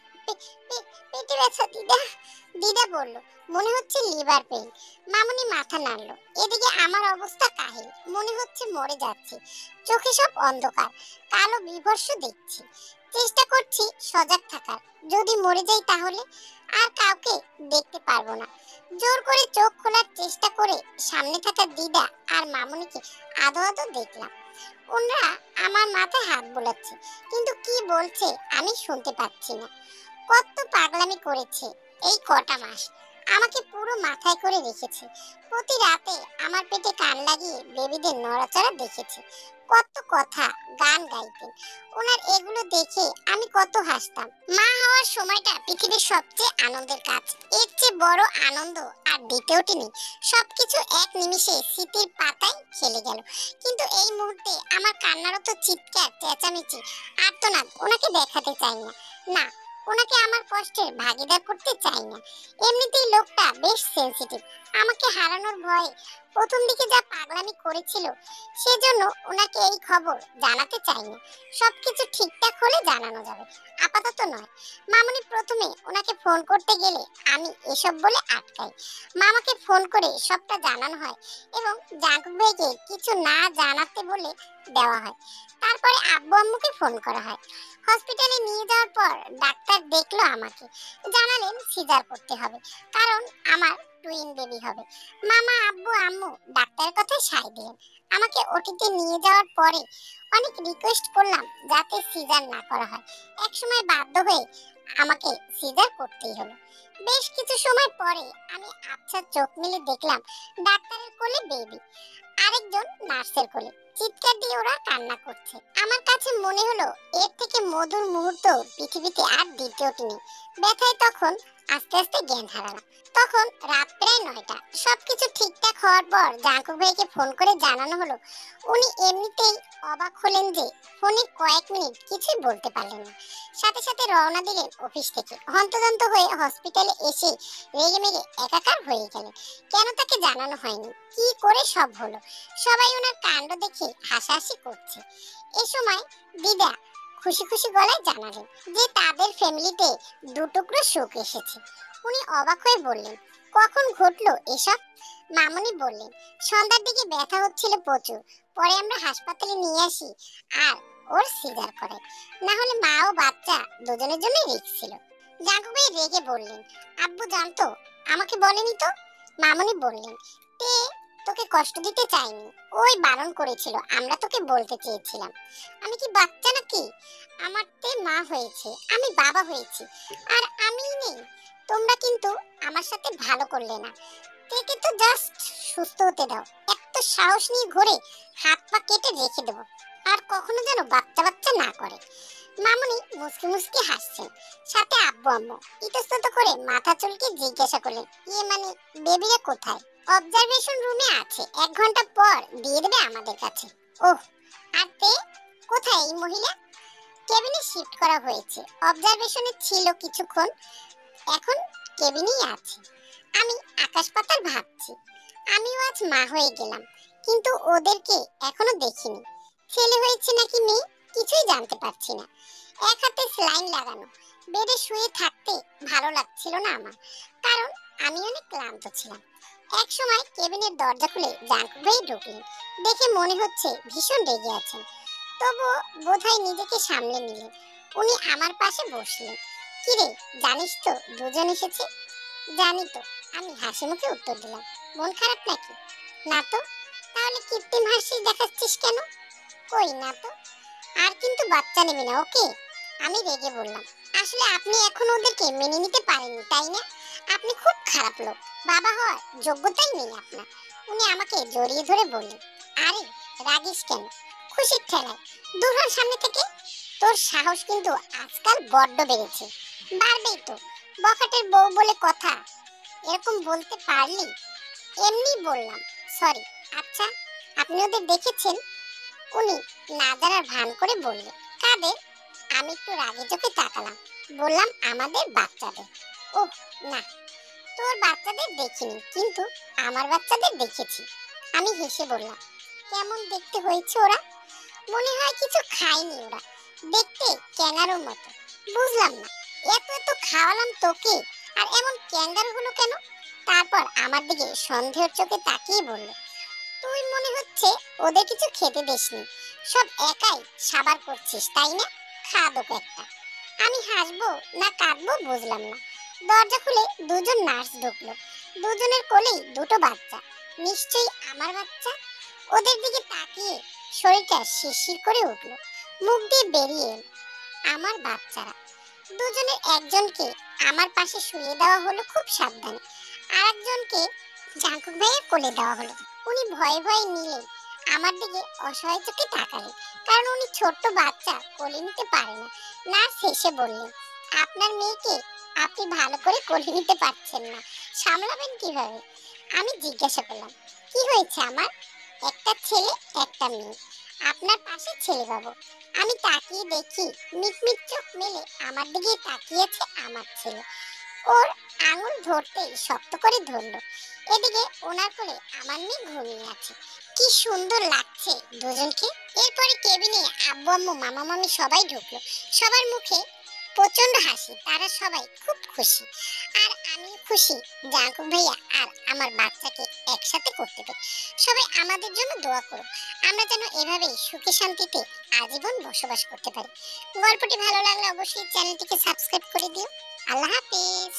পেটে ব্যথা দিদা। দিদা বলল, মনে হচ্ছে লিভার পেন। মামুনি মাথা নাড়লো। এদিকে আমার অবস্থা কাহিল, মনে হচ্ছে মরে যাচ্ছে। চোখে সব অন্ধকার, কালো বিভৎস দেখছি। চেষ্টা করছি সজাগ থাকার, যদি মরে যাই তাহলে আর কাউকে দেখতে পারবো না। জোর করে চোখ খোলার চেষ্টা করে সামনে থাকা দিদা আর মামুনিকে আদো আদো দেখলাম। ওনারা আমার মাথায় হাত বোলাচ্ছে, কিন্তু কি বলছে আমি শুনতে পাচ্ছি না। কত পাগলামি করেছে এই কটা মাস, আমাকে পুরো মাথায় করে রেখেছে। প্রতি রাতে আমার পেটে কান লাগিয়ে বেবিদের নড়াচড়া দেখেছে। কত কথা, গান গাইতেন। ওনার এগুলো দেখে আমি কত হাসতাম। মা হওয়ার সময়টা পৃথিবীর সবচেয়ে আনন্দের কাজ। এর চেয়ে বড় আনন্দ আর দ্বিতীয়টি নেই। সবকিছু এক নিমিষে স্মৃতির পাতায় খেলে গেল। কিন্তু এই মুহূর্তে আমার কান্নারত চিৎকার, চেঁচামেচি, আর্তনাদ ওনাকে দেখাতে চাই না। না, ওনাকে আমার কষ্টের ভাগিদার করতে চাই না। এমনিতেই লোকটা বেশ সেনসিটিভ। আমাকে হারানোর ভয়ে প্রথম দিকে যা পাগলামি করেছিল, সেজন্য ওনাকে এই খবর জানাতে চাই না। সবকিছু ঠিকঠাক হলে জানানো যাবে, আপাতত নয়। মামুনি প্রথমে ওনাকে ফোন করতে গেলে আমি এসব বলে আটকাই। মামাকে ফোন করে সবটা জানানো হয় এবং জাঙ্কুক ভাইকে কিছু না জানাতে বলে দেওয়া হয়। তারপরে আব্বু আম্মুকে ফোন করা হয়। হসপিটালে নিয়ে যাওয়ার পর ডাক্তার দেখলো আমাকে, জানালেন সিজার করতে হবে, কারণ আমার টুইন বেবি হবে। মামা, আব্বু, আম্মু ডাক্তারের কথায় সায় দিলেন। আমাকে ওটিতে নিয়ে যাওয়ার পরে অনেক রিকোয়েস্ট করলাম যাতে সিজার না করা হয়। একসময় বাধ্য হয়ে আমাকে সিজার করতেই হলো। বেশ কিছু সময় পরে আমি আবছা চোখ মেলে দেখলাম ডাক্তারের কোলে বেবি, আরেকজন নার্সের কোলে। চিৎকার দিয়ে ওরা কান্না করছে। আমার কাছে মনে হলো এর থেকে মধুর মুহূর্ত পৃথিবীতে আর দ্বিতীয়টি নেই। ব্যথায় তখন আস্তে আস্তে জ্ঞান হারালাম। তখন রাত প্রায় 9টা। সবকিছু ঠিকঠাক হওয়ার পর জাঙ্কুক ভাইকে ফোন করে জানানো হলো। উনি এমনিতেই অবাক হলেন যে ফোনে কয়েক মিনিট কিছুই বলতে পারলেন না। সাথে সাথে রওনা দিলেন অফিস থেকে। হন্তদন্ত হয়ে হসপিটালে এসে রেগেমেগে একাকার হয়ে গেলেন। কেন তাকে জানানো হয়নি, কি করে সব হলো। সবাই ওনার কাণ্ড দেখে হাসাহাসি করছে। এ সময় দিদা খুশি খুশি গলায় জানালেন যে তাদের ফ্যামিলিতে দুটুকরো সুখ এসেছে। উনি অবাক হয়ে বললেন, কখন ঘটলো এসব? মামুনি বললেন, সন্ধ্যার দিকে ব্যথা হচ্ছিল প্রচুর। পরে আমরা হাসপাতালে নিয়ে আসি আর ওর সিজার করে, না হলে মা ও বাচ্চা দুজনের জন্য রিস্ক ছিল। জাঙ্কুক ভাই রেগে বললেন, আব্বু জানতো, আমাকে বলেনি তো? মামুনি বললেন, তে তোকে কষ্ট দিতে চাইনি, ওই বারণ করেছিল, আমরা তোকে বলতে চেয়েছিলাম। আমি কি বাচ্চা নাকি? আমার তে মা হয়েছে, আমি বাবা হয়েছি, আর আমিই নেই। তোমরা কিন্তু আমার সাথে ভালো করলে না। তেকে তো জাস্ট সুস্থ হতে দাও। এত সাহস নিয়ে ঘুরে হাত পা কেটে রেখে দেবো, আর কখনো যেন বাচ্চা বাচ্চা না করে। মামুনি মুসকি মুসকি হাসছেন, সাথে আব্বু আম্মু ইতস্তত করে মাথা চুলকে জিজ্ঞাসা করলেন, ইয়ে মানে বেবিরা কোথায়? অবজারভেশন রুমে আছে, 1 ঘন্টা পর দিয়ে দেবে আমাদের কাছে। ওহ, আর তে কোথায় এই মহিলা? কেবিনে শিফট করা হয়েছে, অবজারভেশনে ছিল কিছুক্ষণ, এখন কেবিনেই আছে। আমি আকাশ পাতাল ভাবছি, আমিও আজ মা হয়ে গেলাম, কিন্তু ওদেরকে এখনো দেখিনি। ছেলে হয়েছে নাকি মেয়ে কিছুই জানতে পারছি না। এক হাতে স্লাইন লাগানো, বেডে শুয়ে থাকতে ভালো লাগছিল না আমার, কারণ আমি অনেক ক্লান্ত ছিলাম। এক সময় কেবিনের দরজা খুলে জাঙ্কুক ভাই ঢুকলেন। দেখে মনে হচ্ছে ভীষণ রেগে আছেন, তবুও বোধহয় নিজেকে সামলে নিলেন। উনি আমার পাশে বসলেন। কিরে, জানিস তো দুজন এসেছে? জানি তো, আমি হাসি মুখে উত্তর দিলাম। মন খারাপ নাকি? না তো। তাহলে কৃত্রিম হাসি দেখাচ্ছিস কেন? কই না তো। আর কিন্তু বাচ্চা নেবে না, ওকে? আমি রেগে বললাম, আসলে আপনি এখন ওদেরকে মেনে নিতে পারেননি, তাই না? আপনি খুব খারাপ লোক, বাবা হওয়ার যোগ্যতাই নেই আপনার। উনি আমাকে জড়িয়ে ধরে বললেন, আরে রাগিস কেন, খুশির ঠেলায় দূর হন সামনে থেকে। তোর সাহস কিন্তু আজকাল বড্ড বেড়েছে। বাড়বেই তো, বখাটের বউ বলে কথা, এরকম বলতে পারলি? এমনি বললাম, সরি। আচ্ছা, আপনি ওদের দেখেছেন? উনি না জানার ভান করে বললেন, কাদের? আমি একটু রাগে চোখে তাকালাম, বললাম, আমাদের বাচ্চাদের। ওহ না, তোর বাচ্চাদের দেখিনি, কিন্তু আমার বাচ্চাদের দেখেছি। আমি হেসে বললাম, কেমন দেখতে হয়েছে ওরা? মনে হয় কিছু খায়নি ওরা, দেখতে ক্যাঙ্গারুর মতো। বুঝলাম না, এত এত খাওয়ালাম তোকে, আর এমন ক্যাঙ্গারু হলো কেন? তারপর আমার দিকে সন্দেহের চোখে তাকিয়ে বলল, তুই মনে হচ্ছে ওদের কিছু খেতে দিসনি, সব একাই সাবার করছিস, তাই না? খাদক একটা। আমি হাসবো না কাঁদবো বুঝলাম না। দরজা খুলে দুজন নার্স ঢুকলো। দুজনের কোলেই দুটো বাচ্চা, নিশ্চয়ই আমার বাচ্চা। ওদের দিকে তাকিয়ে শরীরটা শিরশির করে উঠলো, মুখ দিয়ে বেরিয়ে এলো, আমার বাচ্চারা। দুজনের একজনকে আমার পাশে শুয়ে দেওয়া হলো খুব সাবধানে, আর একজনকে জাঙ্কুক ভাইয়ের কোলে দেওয়া হলো। উনি ভয়ে ভয়ে নিলেন, আমার দিকে অসহায় চোখে তাকালেন, কারণ উনি ছোট্ট বাচ্চা কোলে নিতে পারে না। নার্স হেসে বললেন, আপনার মেয়েকে আপনি ভালো করে কোলে নিতে পারছেন না, সামলাবেন কিভাবে? আমি জিজ্ঞাসা করলাম, কি হয়েছে আমার? একটা ছেলে একটা মেয়ে, আপনার পাশে ছেলে পাবো। আমি তাকিয়ে দেখি মিটমিট চোখ মেলে আমার দিকে তাকিয়েছে আমার ছেলে। ওর আঙুল ধরতেই শক্ত করে ধরলো। এদিকে ওনার কোলে আমার মেয়ে ঘুমিয়ে আছে। কি সুন্দর লাগছে দুজনকে। এরপরে কেবিনে আব্বু আম্মু মামা মামি সবাই ঢুকলো। সবার মুখে প্রচন্ড হাসি, তারা সবাই খুব খুশি। আর আমি খুশি জাঙ্কুক ভাইয়া আর আমার বাচ্চাকে একসাথে করতে পেরে। সবাই আমাদের জন্য দোয়া করো, আমরা যেন এভাবেই সুখে শান্তিতে আজীবন বসবাস করতে পারি। গল্পটি ভালো লাগলে অবশ্যই চ্যানেলটিকে সাবস্ক্রাইব করে দিও। আল্লাহ হাফেজ।